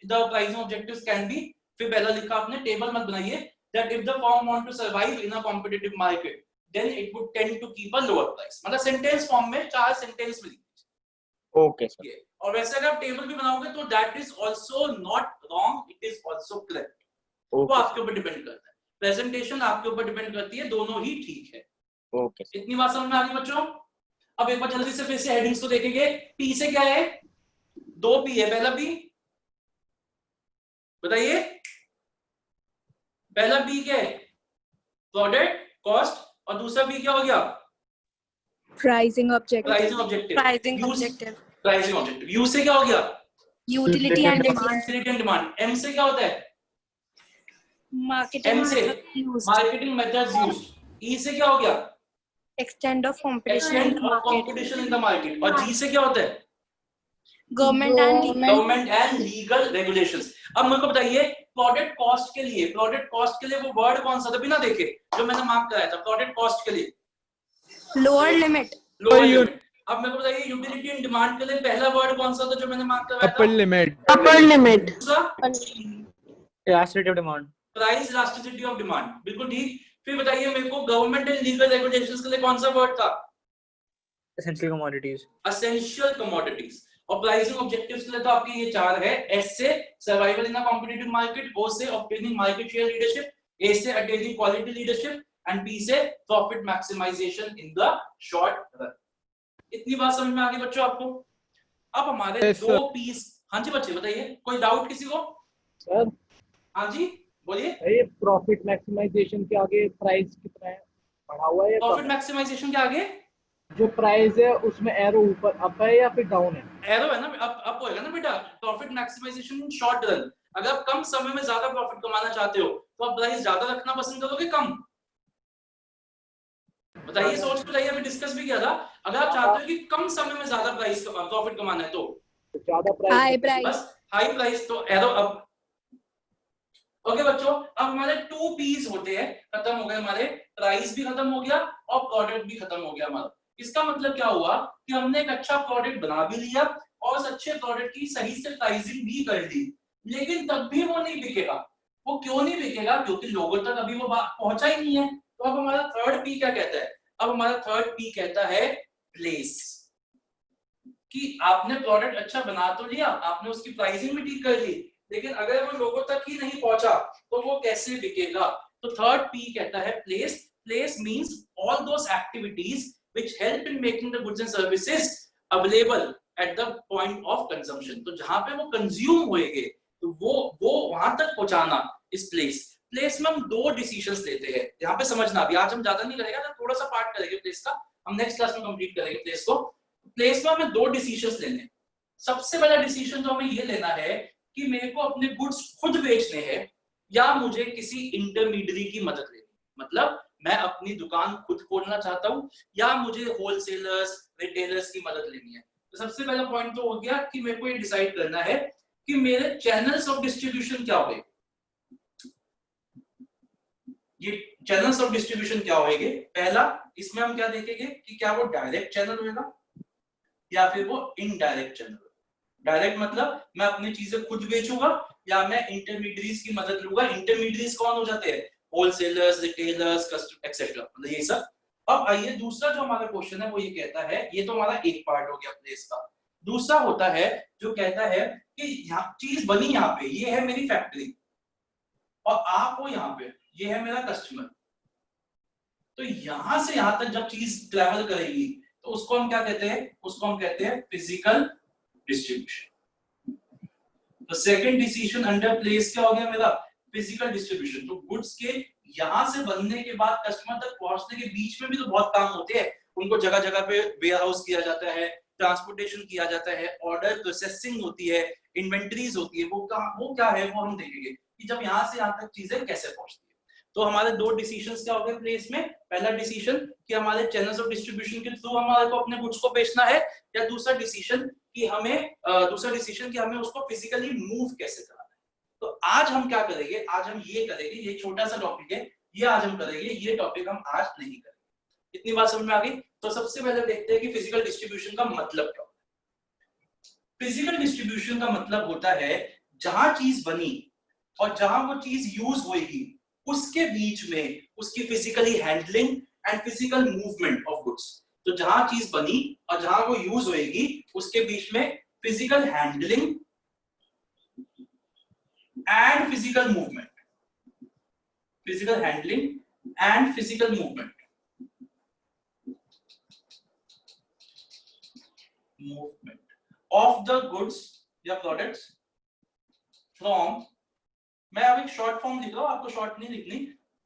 the pricing objectives can be, फिर पहला लिखा आपने, टेबल मत बनाइए, that if the firm want to survive in a competitive market then it would tend to keep a lower price, मतलब सेंटेंस फॉर्म में 4 सेंटेंस में। Okay sir. और वैसे अगर आप टेबल भी बनाओगे तो that is also not wrong, it is also correct, वो आपके ऊपर डिपेंड करता है, प्रेजेंटेशन आपके ऊपर डिपेंड करती है, दोनों ही ठीक है। ओके, इतनी बात समझ में आ गई बच्चों? अब एक बार जल्दी से फिर से हेडिंग्स को देखेंगे। पी से क्या है? 2 पी है, पहला पी बताइए, पहला पी क्या है? प्रोडक्ट कॉस्ट, और दूसरा पी क्या हो गया? Pricing objective. Pricing objective, pricing objective, pricing objective. U से क्या हो गया? Utility and demand. Utility and demand. M से क्या होता है? मार्केटिंग एम से used. Marketing methods used. E से क्या हो गया? Extent of competition in extent the of market. Competition in the market. और जी से क्या होता है? Government and legal regulations. अब मेरे को बताइए प्रोडक्ट कॉस्ट के लिए, वो वर्ड कौन सा था बिना देखे जो मैंने मार्क कराया था? प्रोडक्ट कॉस्ट के लिए लोअर लिमिट। Lower limit. अब मेरे को बताइए यूटिलिटी एंड डिमांड के लिए पहला वर्ड कौन सा था जो मैंने मार्क कराया था? Upper limit. Upper limit. Elasticity of demand. Price elasticity of demand, बिल्कुल ठीक। फिर बताइए मेरे को गवर्नमेंट एंड लीगल रेगुलेशंस के लिए कौन सा वर्ड था? Essential commodities. Essential commodities. और प्राइसिंग ऑब्जेक्टिव्स के लिए तो आपके ये 4 है। एस से survival in a competitive market, O से obtaining market share leadership, A से attaining quality leadership, and P से profit maximisation in the short run. इतनी बात समझ में आ गई बच्चों आपको? अब हमारे 2 पीस। हाँ जी बच्चे बताइए, कोई डाउट किसी को? सर हाँ जी बोलिए। ये प्रॉफिट मैक्सिमाइजेशन के आगे प्राइस कितना है, बढ़ा हुआ है? प्रॉफिट मैक्सिमाइजेशन के आगे जो प्राइस है उसमें एरो ऊपर अप है या फिर डाउन है? एरो है ना, अप होएगा ना बेटा। Profit maximisation in short run, अगर आप कम समय में ज्यादा प्रॉफिट कमाना चाहते हो तो आप प्राइस ज्यादा रखना पसंद करोगे कम? बताइए, सोच के बताइए, अभी डिस्कस भी किया था। अगर आप चाहते हो कि कम समय में ज्यादा प्राइस प्रॉफिट कमाना है तो ज्यादा हाई प्राइस। प्राइस। बस हाई प्राइस, तो एरो अप। ओके बच्चों, अब हमारे 2 पीस होते हैं, खत्म हो गए हमारे, प्राइस भी खत्म हो गया और प्रोडक्ट भी खत्म हो गया हमारा। इसका मतलब क्या हुआ कि हमने एक अच्छा प्रोडक्ट बना भी लिया और उस अच्छे प्रोडक्ट की सही से प्राइसिंग भी कर ली, लेकिन तब भी वो नहीं बिकेगा। वो क्यों नहीं बिकेगा? क्योंकि लोगों तक अभी वो बात पहुंचा ही नहीं है। तो अब हमारा थर्ड पी क्या कहता है? अब हमारा थर्ड पी कहता है प्लेस, कि आपने प्रोडक्ट अच्छा बना तो लिया, आपने उसकी प्राइसिंग भी ठीक कर ली, लेकिन अगर वो लोगों तक ही नहीं पहुंचा तो वो कैसे बिकेगा? तो थर्ड पी कहता है place. Place means all those activities which help in making the goods and services available at the point of consumption। तो जहां पे वो कंज्यूम होएंगे तो वो वहां तक पहुंचाना इस प्लेस। प्लेस में हम 2 डिसीजंस लेते हैं। यहाँ पे समझना, अभी आज हम ज्यादा नहीं करेंगे, तो थोड़ा सा पार्ट करेंगे प्लेस का, हम नेक्स्ट क्लास में कंप्लीट करेंगे प्लेस को। प्लेस में हमें 2 डिसीजंस लेने। सबसे पहला डिसीजन जो हमें ये लेना है कि मेरे को अपने गुड्स खुद बेचने हैं या मुझे किसी इंटरमीडियरी की मदद लेनी, मतलब मैं अपनी दुकान खुद खोलना चाहता हूं या मुझे होलसेलर्स, रिटेलर्स की मदद लेनी है। तो सबसे पहला पॉइंट तो हो गया कि मेरे को ये डिसाइड करना है कि मेरे चैनल्स ऑफ डिस्ट्रीब्यूशन क्या होंगे। ये चैनल्स ऑफ डिस्ट्रीब्यूशन क्या होंगे? पहला, इसमें हम क्या देखेंगे कि क्या वो डायरेक्ट चैनल होगा या फिर वो इनडायरेक्ट चैनल। डायरेक्ट मतलब मैं अपनी चीजें खुद बेचूंगा या मैं इंटरमीडियरीज की मदद लूंगा। इंटरमीडियरीज कौन हो जाते हैं? होलसेलर्स, रिटेलर्स, कस्टमर एक्सेट्रा, मतलब ये सब। अब आइए दूसरा जो हमारा क्वेश्चन है वो ये कहता है, ये तो हमारा एक पार्ट हो गया प्लेस का। दूसरा होता है जो कहता है कि यहाँ चीज बनी, यहाँ पे ये है मेरी फैक्ट्री और आप हो यहाँ पे, ये है मेरा कस्टमर। तो यहां से यहां तक जब चीज ट्रेवल करेगी तो उसको हम क्या कहते हैं? उसको हम कहते हैं फिजिकल डिस्ट्रीब्यूशन। तो सेकंड डिसीजन अंडर प्लेस क्या हो गया मेरा? Physical distribution. तो गुड्स के यहां से बनने के बाद कस्टमर तक पहुंचने के बीच में भी तो बहुत काम होते हैं। उनको जगह जगह पे वेयर हाउस किया जाता है, ट्रांसपोर्टेशन किया जाता है, ऑर्डर प्रोसेसिंग होती है, इन्वेंटरीज होती है। वो क्या है वो हम देखेंगे कि जब यहाँ से यहाँ तक चीजें कैसे पहुंचती है। तो हमारे 2 डिसीजंस क्या हो गए प्लेस में? पहला डिसीजन कि हमारे चैनल्स ऑफ डिस्ट्रीब्यूशन के थ्रू हमारे को अपने गुड्स को बेचना है, या दूसरा डिसीजन कि हमें उसको फिजिकली मूव कैसे करना है। तो आज हम क्या करेंगे? आज हम ये करेंगे, ये छोटा सा टॉपिक है, ये आज हम करेंगे, ये टॉपिक हम आज नहीं करेंगे। इतनी बात समझ में आ गई? तो सबसे पहले देखते हैं कि फिजिकल डिस्ट्रीब्यूशन का मतलब क्या होता है। फिजिकल डिस्ट्रीब्यूशन का मतलब होता है जहां चीज बनी और जहां वो चीज यूज होगी उसके बीच में उसकी physically handling and physical movement of goods. तो जहां चीज बनी और जहां वो यूज होगी उसके बीच में physical handling and physical movement, physical handling and physical movement of the goods या प्रोडक्ट्स फ्रॉम, मैं अब एक शॉर्ट फॉर्म लिख रहा हूं, आपको शॉर्ट नहीं लिखनी,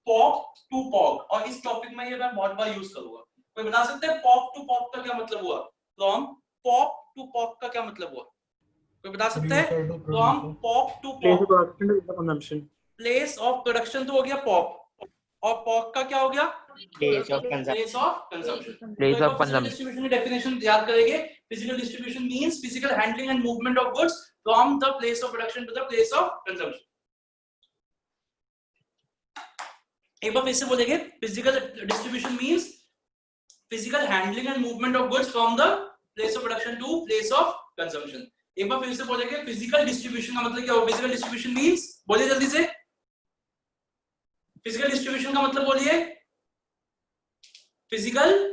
पॉक टू पॉक। और इस टॉपिक में ये मैं बहुत बार यूज करूंगा। कोई बता सकते हैं पॉक टू पॉक का क्या मतलब हुआ? फ्रॉम पॉक टू पॉक का क्या मतलब हुआ? कोई बता सकता है? From POC to POC, place of production तो हो गया पॉक, और पॉक का क्या हो गया? Place of consumption. Place of consumption. Place of consumption. Distribution की डेफिनेशन याद करेंगे। Physical distribution means physical handling and movement of goods from the place of production to the place of consumption. एक बार फिर से बोलेंगे, physical distribution means physical handling and movement of goods from the place of production to place of consumption. एक बार फिर से बोलेंगे, फिजिकल डिस्ट्रीब्यूशन का मतलब क्या हो? फिजिकल डिस्ट्रीब्यूशन मींस, बोलिए जल्दी से, फिजिकल डिस्ट्रीब्यूशन का मतलब बोलिए। Physical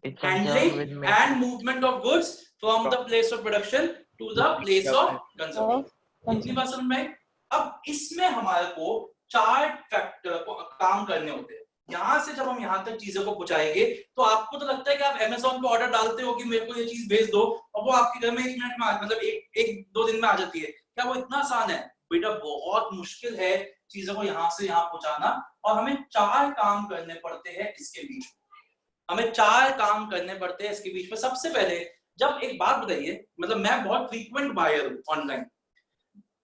handling and movement of goods from the place of production to the place of consumption. इतनी बात समझ में? अब इसमें हमारे को 4 फैक्टर काम करने होते हैं। यहां से जब हम यहां तक चीजों को पहुंचाएंगे तो आपको तो लगता है कि आप Amazon पे ऑर्डर डालते हो कि मेरे को ये चीज भेज दो और वो आपके घर में 1 मिनट में मतलब एक 2 दिन में आ जाती है। क्या वो इतना आसान है? बेटा बहुत मुश्किल है चीजों को यहां से यहां पहुंचाना, और हमें 4 काम करने पड़ते हैं इसके बीच में। हमें 4 काम करने पड़ते हैं इसके बीच में। सबसे पहले, जब एक बात बताइए, मतलब मैं बहुत फ्रीक्वेंट बायर हूं ऑनलाइन,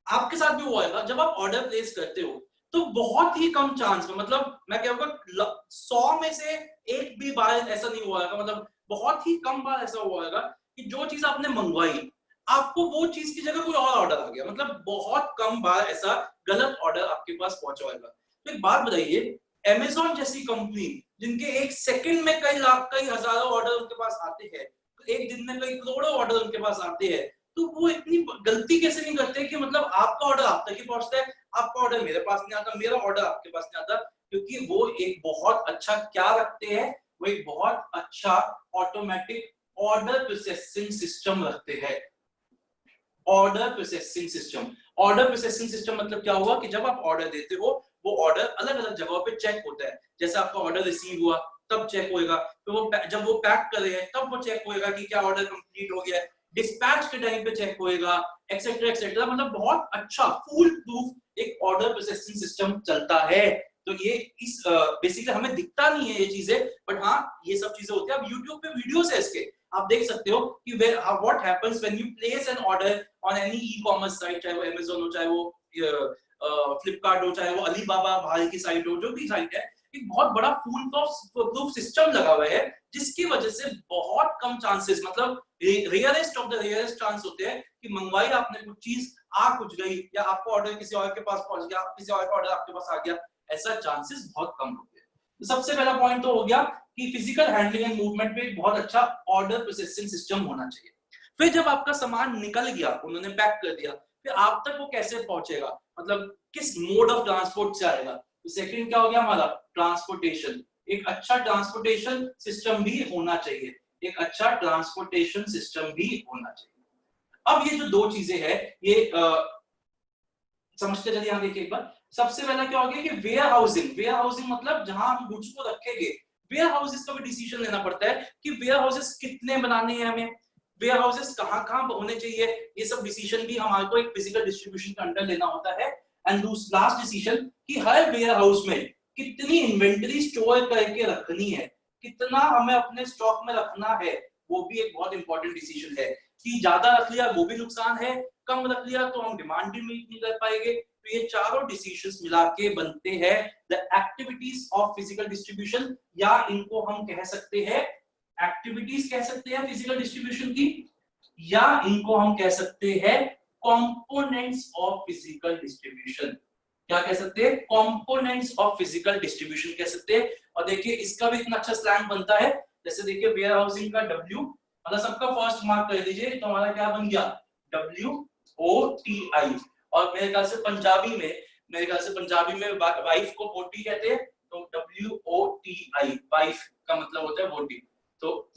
आपके साथ भी हुआ होगा, जब आप ऑर्डर प्लेस करते हो तो बहुत ही कम चांस में, मतलब मैं कहूँगा 100 में से 1 भी बार ऐसा नहीं हुआ होगा, मतलब बहुत ही कम बार ऐसा हुआ होगा कि जो चीज आपने मंगवाई आपको वो चीज की जगह कोई और ऑर्डर आ गया। मतलब बहुत कम बार ऐसा गलत ऑर्डर आपके पास पहुंचा होगा। तो एक बात बताइए, Amazon जैसी कंपनी जिनके 1 सेकंड में कई लाख कई हजारों ऑर्डर उनके पास आते हैं, एक दिन में कई करोड़ों ऑर्डर उनके पास आते हैं, तो वो इतनी गलती कैसे नहीं करते कि मतलब आपका ऑर्डर आप तक ही पहुंचता है, आपका ऑर्डर मेरे पास नहीं आता, मेरा ऑर्डर आपके पास नहीं आता? क्योंकि वो एक बहुत अच्छा क्या रखते हैं, वो एक बहुत अच्छा ऑटोमेटिक ऑर्डर प्रोसेसिंग सिस्टम रखते हैं। Order processing system, order processing system मतलब क्या हुआ कि जब आप ऑर्डर देते हो वो ऑर्डर अलग अलग जगहों पे चेक होता है। जैसे आपका ऑर्डर रिसीव हुआ तब चेक होएगा, तो वो जब वो पैक कर रहे हैं तब वो चेक होएगा कि क्या ऑर्डर कंप्लीट हो गया है, डिस्पैच के टाइम पे चेक होएगा, एक्सेट्रा एक्सेट्रा। मतलब बहुत अच्छा फुल प्रूफ एक ऑर्डर प्रोसेसिंग सिस्टम चलता है। तो ये इस बेसिकली हमें दिखता नहीं है ये चीजें, बट हाँ ये सब चीजें होती है। अब YouTube पे वीडियोस है इसके, आप देख सकते हो कि what happens when you place an order on any e-commerce site, चाहे वो Amazon हो, चाहे वो फ्लिपकार्ट हो, चाहे वो अलीबाबा भाई की साइट हो, जो भी साइट है, एक बहुत बड़ा फुल प्रूफ सिस्टम लगा हुआ है, जिसकी वजह से बहुत कम चांसेस, मतलब rarest of the rarest chance होते हैं कि मंगवाई आपने कुछ चीज, आ कुछ गई, या आपको ऑर्डर किसी और के पास पहुंच गया, किसी और का ऑर्डर आपके पास आ गया, ऐसा चांसेस बहुत कम होते हैं। तो सबसे पहला पॉइंट तो हो गया कि फिजिकल हैंडलिंग एंड मूवमेंट पे एक बहुत अच्छा ऑर्डर प्रोसेसिंग सिस्टम होना चाहिए। फिर जब आपका सामान निकल गया, उन्होंने पैक कर दिया, फिर आप तक वो कैसे पहुंचेगा, मतलब किस मोड ऑफ ट्रांसपोर्ट से आएगा। तो सेकंड क्या हो गया हमारा, ट्रांसपोर्टेशन। एक अच्छा ट्रांसपोर्टेशन सिस्टम भी होना चाहिए, एक अच्छा ट्रांसपोर्टेशन सिस्टम भी होना चाहिए। अब ये जो दो चीजें हैं ये समझते चलिए। यहाँ देखिए एक बार, सबसे पहला क्या हो गया कि वेयर हाउसिंग। वेयर हाउसिंग मतलब जहां हम गुड्स को रखेंगे। वेयर हाउसेस का भी डिसीजन लेना पड़ता है कि वेयर हाउसेस कितने बनाने हैं हमें, वेयर हाउसेस कहाँ होने चाहिए, ये सब डिसीजन भी हमारे को एक फिजिकल डिस्ट्रीब्यूशन के अंडर लेना होता है। एंड लास्ट डिसीजन कि हर वेयर हाउस में कितनी इन्वेंटरी स्टोर करके रखनी है, कितना हमें अपने स्टॉक में रखना है, वो भी एक बहुत इंपॉर्टेंट डिसीजन है। कि ज्यादा रख लिया वो भी नुकसान है, कम रख लिया तो हम डिमांड भी मीट नहीं कर पाएंगे। तो ये चारों डिसीजंस मिला के बनते हैं the activities of physical distribution, या इनको हम कह सकते हैं एक्टिविटीज कह सकते हैं फिजिकल डिस्ट्रीब्यूशन की, या इनको हम कह सकते हैं कंपोनेंट्स ऑफ फिजिकल डिस्ट्रीब्यूशन। क्या कह सकते हैं, कंपोनेंट्स ऑफ फिजिकल डिस्ट्रीब्यूशन कह सकते हैं। और देखिए इसका भी इतना अच्छा स्लैंग बनता है, जैसे देखिए वेयर हाउसिंग का W, मतलब सबका फर्स्ट मार्क कर दीजिए, तो हमारा क्या बन गया, WOTI। और मेरे ख्याल से पंजाबी में वाइफ को बोटी कहते हैं, तो WOTI, वाइफ का मतलब होता है बोटी। तो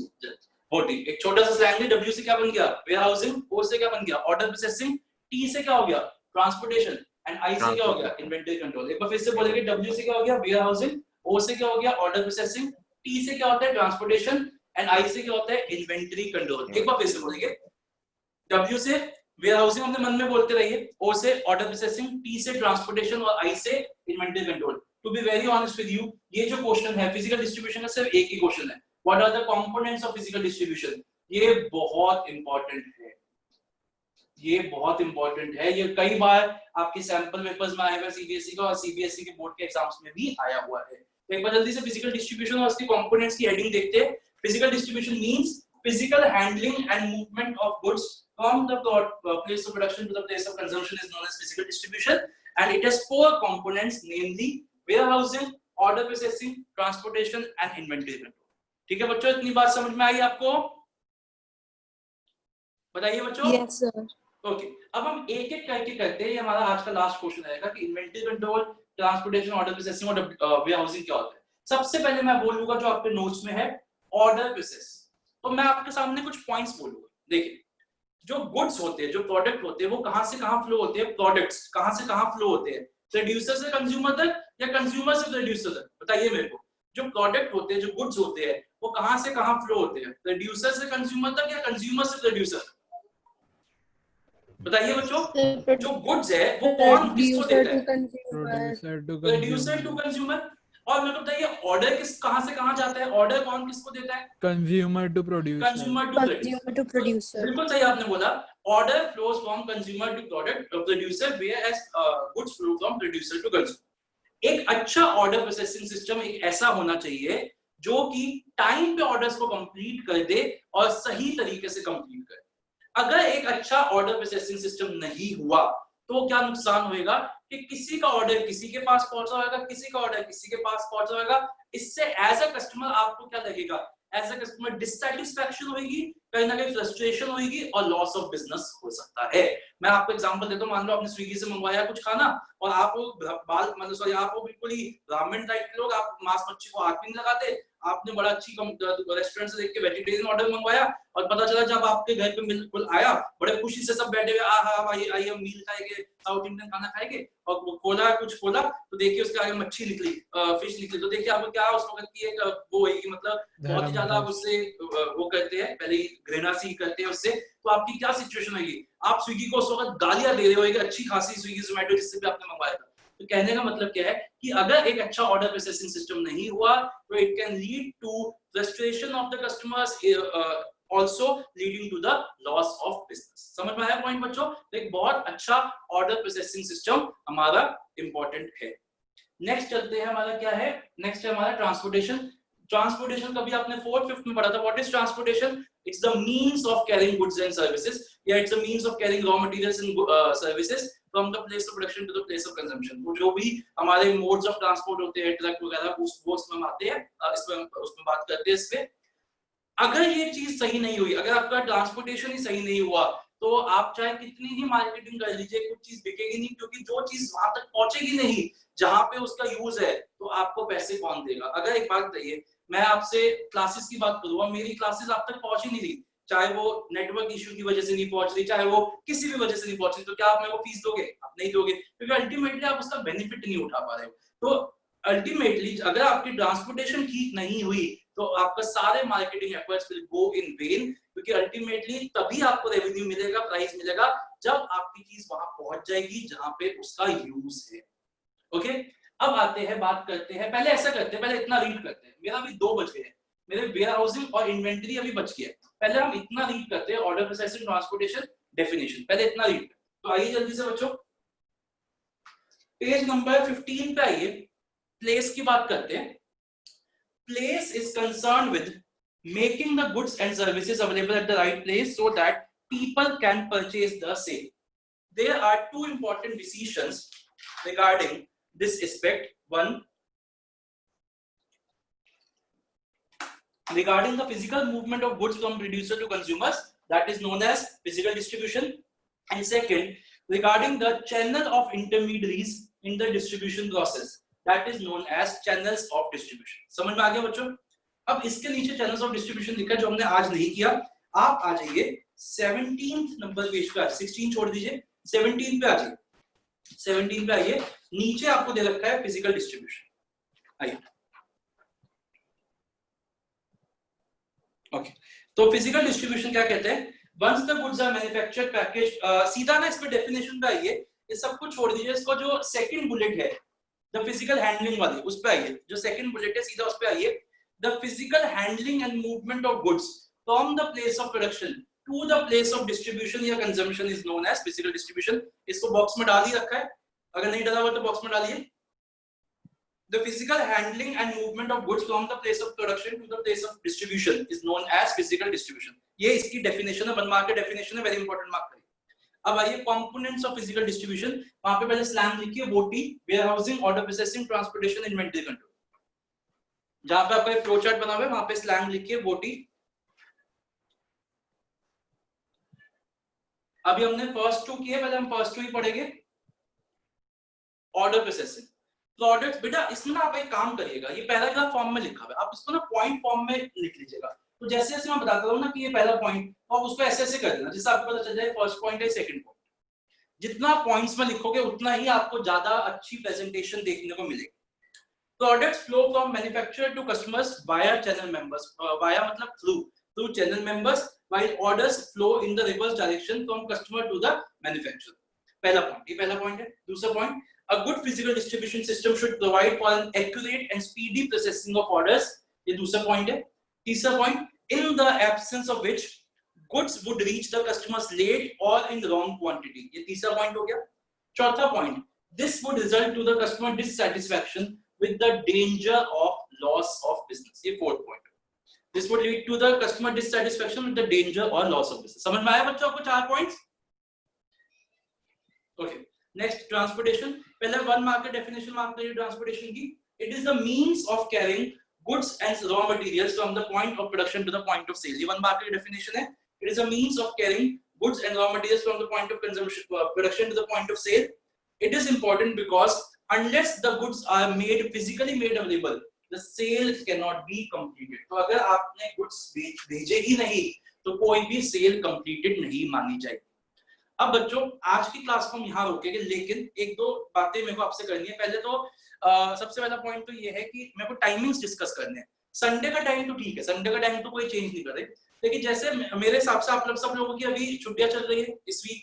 बोटी एक छोटा सा स्लैंग है। W से क्या बन गया, वेयर हाउसिंग। O से क्या बन गया, ऑर्डर प्रोसेसिंग। T से क्या हो गया, ट्रांसपोर्टेशन। एंड I से क्या हो गया, इन्वेंटरी कंट्रोल। एक बार फिर से बोलेंगे, W से क्या हो गया, वेयर हाउसिंग। O से क्या हो गया, ऑर्डर प्रोसेसिंग। T से क्या होता है, ट्रांसपोर्टेशन। एंड I से क्या होता है, इन्वेंटरी कंट्रोल। एक बार फिर से बोलेंगे, W से वेयर हाउसिंग अपने मन में बोलते रहिए, O से ऑर्डर प्रोसेसिंग, T से ट्रांसपोर्टेशन और I से inventory control. To be very honest with you, ये जो क्वेश्चन है फिजिकल डिस्ट्रीब्यूशन का सिर्फ एक ही क्वेश्चन है, what are the components of physical distribution. ये बहुत इंपॉर्टेंट है, ये बहुत इंपॉर्टेंट है। ये कई बार आपके सैंपल पेपर्स में आया हुआ सीबीएसई का, और सीबीएसई के बोर्ड के एग्जाम्स में भी आया हुआ है। तो एक बार जल्दी से फिजिकल डिस्ट्रीब्यूशन और उसके कंपोनेंट्स की हेडिंग देखते हैं। Physical distribution means physical handling and movement of goods from the place of production to the place of consumption is known as physical distribution, and it has 4 components, namely warehousing, order processing, transportation and inventory control. ठीक है बच्चों, इतनी बात समझ में आई आपको, बताइए बच्चों। Yes sir. ओके, अब हम एक एक करके करते हैं। ये हमारा आज का लास्ट क्वेश्चन रहेगा कि inventory control, transportation, order processing और वेयरहाउसिंग क्या होता है। सबसे पहले मैं बोलूंगा जो आपके नोट्स में है, ऑर्डर प्रोसेस। तो मैं आपके सामने कुछ पॉइंट्स बोलूंगा। देखिए, जो गुड्स होते हैं, जो प्रोडक्ट होते हैं, वो कहां से कहां फ्लो होते हैं, प्रोडक्ट्स कहां से कहां फ्लो होते हैं, प्रोड्यूसर से कंज्यूमर तक या कंज्यूमर से प्रोड्यूसर तक, बताइए मेरे को। जो प्रोडक्ट होते हैं, जो गुड्स होते हैं, वो कहां से कहां फ्लो होते हैं, प्रोड्यूसर से कंज्यूमर तक या कंज्यूमर से प्रोड्यूसर तक, बताइए बच्चों। जो गुड्स है वो कौन किसको देता है, प्रोड्यूसर टू कंज्यूमर। और मेरे को बताइए ऑर्डर कहां से कहां जाता है, ऑर्डर कौन किसको देता है, consumer to producer. Consumer to producer. बिल्कुल सही आपने बोला, order flows from consumer to product producer, whereas goods flow from producer to consumer. एक अच्छा ऑर्डर प्रोसेसिंग सिस्टम एक ऐसा होना चाहिए जो कि टाइम पे ऑर्डर्स को कंप्लीट कर दे और सही तरीके से कंप्लीट करे। अगर एक अच्छा ऑर्डर प्रोसेसिंग सिस्टम नहीं हुआ तो क्या नुकसान होएगा कि किसी का ऑर्डर किसी के पास पहुंचा होगा, किसी का ऑर्डर किसी के पास पहुंचा होगा। इससे एज अ कस्टमर आपको क्या लगेगा, एज अ कस्टमर डिससैटिस्फैक्शन होगी, कहीं ना कहीं फ्रस्ट्रेशन होगी और लॉस ऑफ बिजनेस हो सकता है। मैं आपको एग्जांपल देता हूं, मान लो आपने स्विगी से मंगवाया कुछ खाना और आप बिल्कुल ही ब्राह्मण टाइप के लोग, आप मांस मच्छी को हाथ भी नहीं लगाते, आपने बड़ा अच्छी रेस्टोरेंट से देख के वेजिटेरियन ऑर्डर मंगवाया और पता चला जब आपके घर पे बिल्कुल आया, बड़े खुशी से सब बैठे हुए आइए हम मील खाएंगे, साउथ इंडियन खाना खाएंगे, और कुछ खोला तो देखिए उसके आगे मच्छी निकली, फिश निकली, तो देखिए आपको क्या उस वक्त की एक वो है कि मतलब बहुत ही ज्यादा आप उससे वो करते हैं, पहले घृणा सी करते हैं उससे तो आपकी क्या सिचुएशन होगी? आप स्विगी को उस वक्त गालियां दे रहे हो, एक अच्छी खासी स्विगी जोमेटो जिससे भी आपने मंगवाया था। तो कहने का मतलब क्या है कि अगर एक अच्छा ऑर्डर प्रोसेसिंग सिस्टम नहीं हुआ तो it can lead to frustration of the customers, also leading to the loss of business. समझ में आया पॉइंट बच्चों? एक बहुत अच्छा ऑर्डर प्रोसेसिंग सिस्टम हमारा इंपॉर्टेंट है। नेक्स्ट चलते हैं, हमारा क्या है? नेक्स्ट है हमारा ट्रांसपोर्टेशन। ट्रांसपोर्टेशन कभी आपने 4th 5th में पढ़ा था। What is transportation? It's the means of carrying goods and services, या it's the means of carrying raw materials and services from the place of production to the place of consumption. वो जो भी हमारे modes of transport होते हैं, truck वगैरह, वो उसमें आते हैं, उसमें बात करते हैं इस पे। अगर ये चीज सही नहीं हुई, अगर आपका ट्रांसपोर्टेशन ही सही नहीं हुआ, तो आप चाहे कितनी ही मार्केटिंग कर लीजिए, कुछ चीज बिकेगी नहीं, क्योंकि जो चीज वहां तक पहुंचेगी नहीं जहां पे उसका यूज है, तो आपको पैसे कौन देगा? अगर एक बात बताइए, मैं आपसे क्लासेस की बात करूंगा, मेरी क्लासेस आप तक पहुंच ही नहीं रही, चाहे वो नेटवर्क इश्यू की वजह से नहीं पहुंच रही, चाहे वो किसी भी वजह से नहीं पहुंच रही, तो क्या आप मेरे को फीस दोगे? आप नहीं दोगे, क्योंकि अल्टीमेटली आप उसका बेनिफिट नहीं उठा पा रहे हो। तो अल्टीमेटली अगर आपकी ट्रांसपोर्टेशन ठीक नहीं हुई तो आपका सारे marketing efforts will go in when, क्योंकि अल्टीमेटली तभी आपको रेवेन्यू मिलेगा, प्राइस मिलेगा, जब आपकी चीज वहां पहुंच जाएगी जहां पे उसका यूज है। ओके, अब आते हैं, बात करते हैं, पहले ऐसा करते हैं, पहले इतना रीड करते हैं। मेरा भी 2 बज गए हैं, मेरे वेयर हाउसिंग और इन्वेंटरी अभी बच गया। पहले हम इतना रीड करते हैं, ऑर्डर प्रोसेसिंग, ट्रांसपोर्टेशन, डेफिनेशन, पहले इतना रीड। तो आइए जल्दी से बच्चों, पेज नंबर 15 पे आइए, प्लेस की बात करते हैं। Place is concerned with making the goods and services available at the right place so that people can purchase the same. There are 2 important decisions regarding this aspect. One, regarding the physical movement of goods from producer to consumers, that is known as physical distribution. And second, regarding the channel of intermediaries in the distribution process, that is known as channels of distribution. समझ में आ गया बच्चों? अब इसके नीचे channels of distribution लिखा है, जो हमने आज नहीं किया। आप आ जाइए 17th नंबर पेज पे, 16 छोड़ दीजिए, 17 पे आ जाइए, 17 पे आइए, नीचे आपको दे रखा है फिजिकल डिस्ट्रीब्यूशन। आइए, ओके, तो फिजिकल डिस्ट्रीब्यूशन क्या कहते हैं? Once the goods are manufactured, packaged, सीधा ना इस पे डेफिनेशन पे आइए, ये सब कुछ छोड़ दीजिए, इसको जो सेकंड बुलेट है, द फिजिकल हैंडलिंग वाली, उस पे आइए, जो सेकंड बुलेट है सीधा उस पे आइए। The physical handling and movement of goods from the place of production to the place of distribution या consumption is known as physical distribution. इसको बॉक्स में डाल ही रखा है, अगर नहीं डाला हुआ तो बॉक्स में डालिए। The physical handling and movement of goods from the place of production to the place of distribution is known as physical distribution. ये इसकी डेफिनेशन है, 1 मार्क की डेफिनेशन है, वेरी इंपॉर्टेंट मार्क। अब आइए कंपोनेंट्स ऑफ फिजिकल डिस्ट्रीब्यूशन, वहां पे पहले स्लैंग लिखिए, वोटी, warehousing, order processing, transportation, inventory control. जहां पे आपका फ्लो चार्ट बना हुआ है वहां पे स्लैंग लिखिए, वोटी। अभी हमने फर्स्ट 2 किए, पहले हम फर्स्ट 2 ही पढ़ेंगे। ऑर्डर प्रोसेसिंग, प्रोडक्ट्स, बेटा इसमें ना आप एक काम करिएगा, ये पैराग्राफ फॉर्म में लिखा हुआ है, आप इसको ना पॉइंट फॉर्म में लिख लीजिएगा। तो जैसे जैसे मैं बताता हूँ ना कि ये पहला पॉइंट, तो आप उसको ऐसे ऐसे कर देना, जिससे आपको पता चल जाए फर्स्ट पॉइंट है, सेकंड पॉइंट। जितना पॉइंट्स में लिखोगे उतना ही आपको ज्यादा अच्छी प्रेजेंटेशन देखने को मिलेगी। Products flow from manufacturer to customers via channel members, via मतलब through channel members, while orders flow in the reverse direction from customer to the manufacturer. पहला पॉइंट, ये पहला पॉइंट है। दूसरा point, a good physical distribution system should provide for an accurate and speedy processing of orders, ये दूसरा point है। तीसरा point, in the absence of which goods would reach the customers late or in wrong quantity, ये तीसरा point हो गया। चौथा point, this would result to the customer dissatisfaction with the danger of loss of business, ये fourth point. this would lead to the customer dissatisfaction with the danger or loss of business। समझ में आया बच्चों आपको 4 points? Okay, next transportation, पहले 1 mark का definition mark करिए transportation की। It is the means of carrying goods and raw materials from the point of production to the point of sale, ये 1 मार्क की डेफिनेशन है। It is a means of carrying goods and raw materials from the point of consumption production to the point of sale. It is important because unless the goods are made physically made available, the sale cannot be completed। तो अगर आपने goods भेजे ही नहीं तो कोई भी cell completed नहीं मानी जाएगी। अब बच्चों आज की क्लास को हम यहाँ रोकेंगे, लेकिन 1-2 बातें मेरे को आपसे करनी है। पहले तो सबसे पहला पॉइंट तो ये है कि मेरे को टाइमिंग्स डिस्कस करने हैं। संडे का टाइम तो ठीक है, संडे का टाइम तो कोई चेंज नहीं करे, लेकिन जैसे मेरे हिसाब से आप लोग सब लोगों की अभी छुट्टियां चल रही है इस वीक,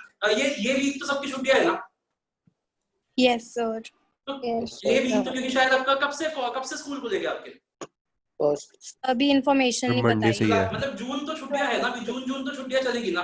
ये वीक तो सबकी छुट्टियां है ना? Yes, sir. तो Yes, ये sir. वीक तो क्योंकि शायद आपका कब से स्कूल खुलेगा आपके? फर्स्ट अभी information नहीं मंडे से बताई। ही है। मतलब जून तो छुट्टियां है ना, अभी जून तो छुट्टियां चलेगी ना?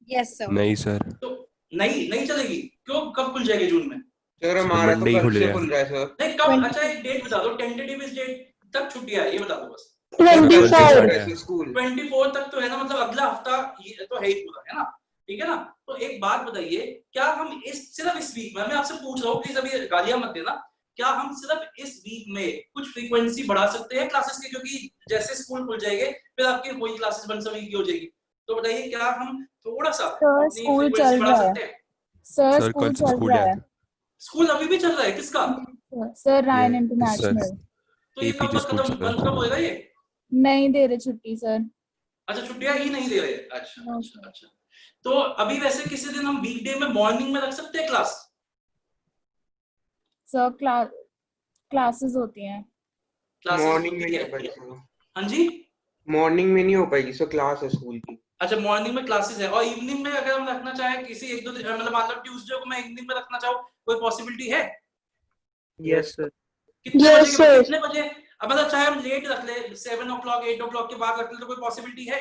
Yes, sir. नहीं सर, तो नहीं चलेगी क्यों? कब खुल जाएगी जून में? सर हमारा तो मंडे ही कल से खुलेगा। खुल रहा है सर। नहीं कब? अच्छा एक डेट बता दो, टेंटेटिव इस डेट तक छुट्टियां है, ये बता दो बस। 24 स्कूल 24 तक तो है ना, मतलब अगला हफ्ता ये तो है ही पूरा, है ना? ठीक है ना? तो एक बात बताइए, क्या हम सिर्फ इस वीक में, मैं आपसे पूछ रहा हूँ, प्लीज अभी गालियां मत देना, क्या हम सिर्फ इस वीक में कुछ फ्रीक्वेंसी बढ़ा सकते हैं क्लासेस की? क्योंकि जैसे स्कूल खुल जाएंगे फिर आपकी वही क्लासेस बन की हो जाएगी, तो बताइए क्या हम थोड़ा सा अपनी स्कूल फ्रीक्वेंसी चल बढ़ा रहा है। सकते हैं? सर सर कल स्कूल से चल स्कूल रहा है। है। स्कूल अभी भी चल रहा है, किसका? सर रायन ये इंटरनेशनल। तो ये APJ कब स्कूल खत्म, चल रहा बंद कब है। होएगा ये? नहीं दे रहे छुट्टी सर। अच्छा छुट्टियां ही नहीं दे रहे, अच्छा। तो अभी वैसे किसी दिन हम वीकडे में मॉर्निंग में रख सकते हैं क्लास? सर क्लासेस होती हैं। क्लासेस मॉर्निंग में होती नहीं है। हो पाएगी सर। हाँ जी, मॉर्निंग में नहीं हो पाएगी सर, क्लास है स्कूल की। अच्छा मॉर्निंग में क्लासेस है, और इवनिंग में अगर हम रखना चाहें किसी एक दो दिन, मतलब मान लो ट्यूसडे को मैं इवनिंग में रखना चाहूँ, कोई पॉसिबिलिटी है? Yes, sir. कितने Yes, बजे sir. कितने बजे? अब मतलब चाहे हम लेट रख ले, 7 o'clock 8 o'clock के बाद रख ले, तो कोई पॉसिबिलिटी है?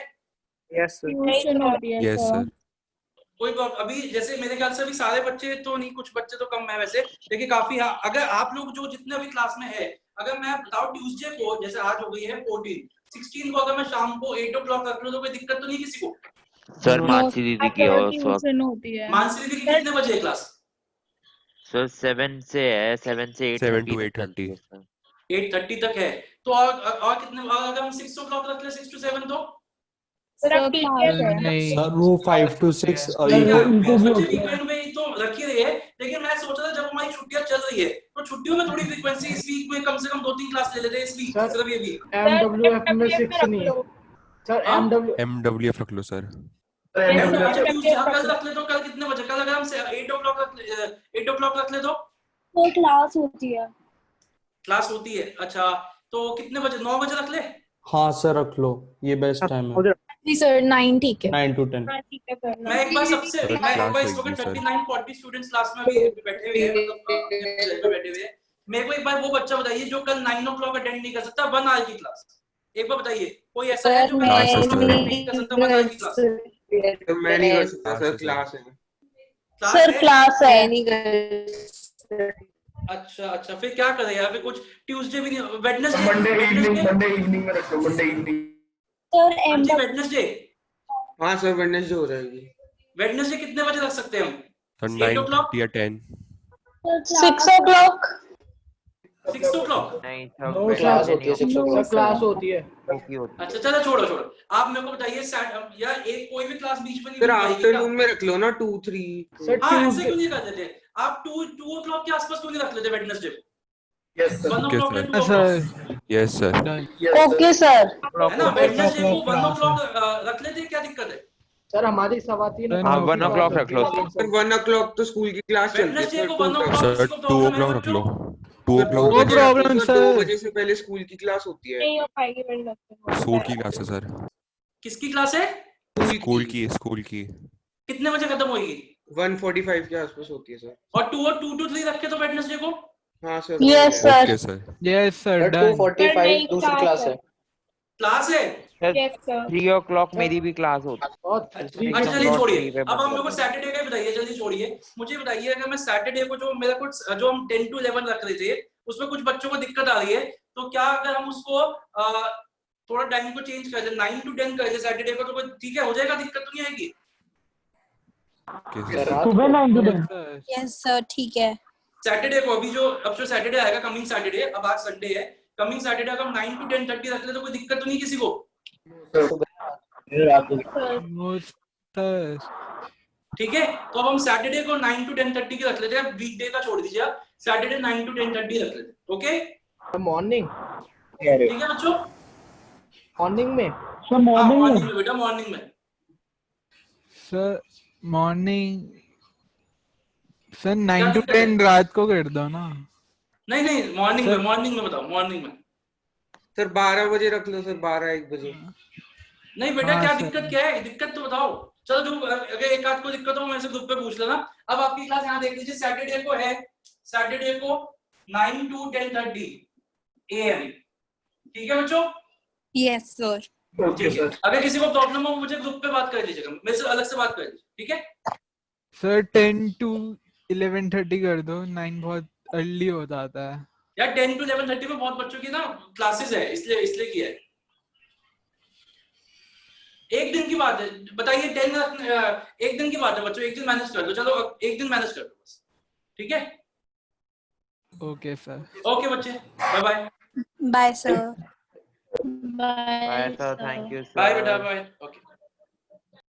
Yes, sir. ट्यूशन होती है यस सर। सर। कोई अभी जैसे मेरे ख्याल से अभी सारे बच्चे तो नहीं, कुछ बच्चे तो कम है वैसे, लेकिन काफी, हाँ, अगर आप लोग जो जितने अभी क्लास में है, अगर मैं बताऊं ट्यूसडे को, जैसे आज हो गई है 16 को, अगर मैं शाम को 8 o'clock रख लूं तो कोई दिक्कत तो नहीं किसी को? सर मानसी दीदी की और उस वक्त ट्यूशन होती है। मानसी दीदी की कितने बजे है क्लास? सर 7 से है, 7 से 7 to 8:30 तक 8:30 है सर। 8:30 तक है, तो और कितने, और अगर हम 6 o'clock रख ले, 6 to 7, तो सर क्लास है। नहीं सर वो 5 to 6 ठीक है, ये बच्चे वीकेंड में ही तो रख ही रहे हैं, लेकिन मैं सोच रहा था जब हमारी छुट्टियां चल रही है तो छुट्टियों में थोड़ी फ्रीक्वेंसी इस वीक में कम से कम 2-3 क्लास ले लेते हैं इस वीक, सर, सिर्फ ये वीक। MWF में 6 नहीं है सर। हाँ? MWF रख लो सर। अच्छा ट्यूसडे कल रख ले तो कल कितने बजे? कल अगर हम 8 o'clock रख ले तो तो क्लास होती है। क्लास होती है, अच्छा तो कितने बजे? 9 बजे रख ले? हाँ सर रख लो, ये बेस्ट टाइम है। जी सर 9 ठीक है। 9 to 10। ठीक है सर। मैं एक बार सबसे, सर, मैं एक क्लास बार इस होगी वक्त सर। 39-40 स्टूडेंट्स क्लास में अभी बैठे हुए हैं, मतलब अपने जगह पे बैठे हुए हैं। मेरे को एक बार वो बच्चा बताइए जो कल 9 o'clock अटेंड नहीं कर सकता 1 hour की क्लास, एक बार बताइए कोई ऐसा है जो कल 9 o'clock अटेंड नहीं कर सकता 1 hour की क्लास? तो मैं नहीं कर सकता सर, क्लास है। सर क्लास है। अच्छा फिर क्या करें यार? फिर कुछ ट्यूसडे भी नहीं, वेडनेसडे मंडे इवनिंग में रख लो, मंडे इवनिंग। सर वेडनेसडे हाँ सर वेडनेसडे हो जाएगी। वेडनेसडे कितने बजे रख सकते हैं हम? Sir 8 o'clock? 9:30 या 10। 6 o'clock। 6 o'clock? नहीं नो सर क्लास नहीं होती है, होती। सर क्लास होती है। होती होती अच्छा चलो छोड़ो, आप मेरे को बताइए या एक कोई भी क्लास बीच में नहीं सर मिल पाएगी क्या? आफ्टरनून में रख लो ना 2-3। सर हाँ ऐसे ट्यूसडे। क्यों नहीं कर देते आप? 2 o'clock के आसपास क्यों नहीं रख लेते वेडनेसडे को? यस 1 ओके o'clock या sir. 2 o'clock, yes sir. Okay sir. है ना? वेडनेसडे को 1 o'clock रख लेते, क्या दिक्कत है? सर हमारी 3:15 हाँ 1 o'clock रख लो। सर 1 o'clock तो स्कूल की क्लास चलती है वेडनेसडे सर। को 1 o'clock सर किसी को 2 प्रॉब्लम है o'clock रख लो। बच्चों? 2 o'clock रख लो। Problem sir. 2 बजे से पहले स्कूल की क्लास होती है। नहीं हो पाएगी वेडनेसडे। स्कूल की क्लास है सर। किसकी क्लास है? स्कूल की। कितने बजे खत्म होगी? 1:45 के आसपास होती है सर। और 2 to 3 रखे तो वेडनेसडे को? हाँ sir. Yes, sir. Okay sir. Yes sir, done. 2:45 दूसरी क्लास है। क्लास है? Yes sir. 3 o'clock मेरी भी क्लास होती है। बहुत अच्छा ठीक चलिए o'clock छोड़िए, three पे अब हम बंद लोग को कर सैटरडे का ही बताइए, जल्दी छोड़िए। मुझे बताइए अगर मैं सैटरडे को जो मेरा कुछ जो हम 10 to 11 रख रहे थे उसमें कुछ बच्चों को दिक्कत आ रही है, तो क्या अगर हम उसको थोड़ा टाइम को चेंज कर दे, 9 to 10 कर दे सैटरडे को, तो कोई ठीक है हो जाएगा? दिक्कत तो नहीं आएगी? Okay sir. सुबह 9 to 10। Yes sir ठीक है। सैटरडे को अब जो सैटरडे आएगा, कमिंग सैटरडे, अब आज संडे है, कमिंग सैटरडे अगर हम 9 to 10:30 रख ले तो कोई दिक्कत तो नहीं किसी को? ठीक है, तो अब हम सैटरडे को 9 to 10:30 की रख लेते हैं, वीकडे का छोड़ दीजिए, सैटरडे 9 to 10:30 रख लेते हैं, ओके? मॉर्निंग ठीक है बच्चों? मॉर्निंग में सर हाँ मॉर्निंग मॉर्निंग में बेटा, मॉर्निंग में। सर मॉर्निंग सर क्या 9 to दिक्कत है? 10 रात को कर दो ना। नहीं मॉर्निंग में बताओ, मॉर्निंग में। सर 12 बजे रख लो सर, 12-1 बजे। नहीं बेटा हाँ, क्या सर। दिक्कत क्या है, दिक्कत तो बताओ। चलो जो अगर एक आध को दिक्कत हो मेरे से ग्रुप पे पूछ लेना। अब आपकी क्लास यहाँ देख लीजिए, सैटरडे को है, सैटरडे को 9 to 10:30 AM। ठीक है बच्चों? Yes, sir. ठीक है। अगर किसी को प्रॉब्लम हो मुझे ग्रुप पे बात कर लीजिएगा, मेरे से अलग से बात कर लीजिए, ठीक है? सर 10 to 11:30 कर दो, 9 बहुत अर्ली हो जाता है। यार 10 to 11:30 में बहुत बच्चों की ना क्लासेस है, इसलिए किया है। एक दिन की बात है, बताइए 10 एक दिन की बात है बच्चों, एक दिन मैनेज कर दो। चलो एक दिन मैनेज कर दो बस, ठीक है? Okay sir. ओके बच्चे, bye bye. Bye, sir. Bye, sir. Thank you, sir. Bye बेटा, बाय। ओके।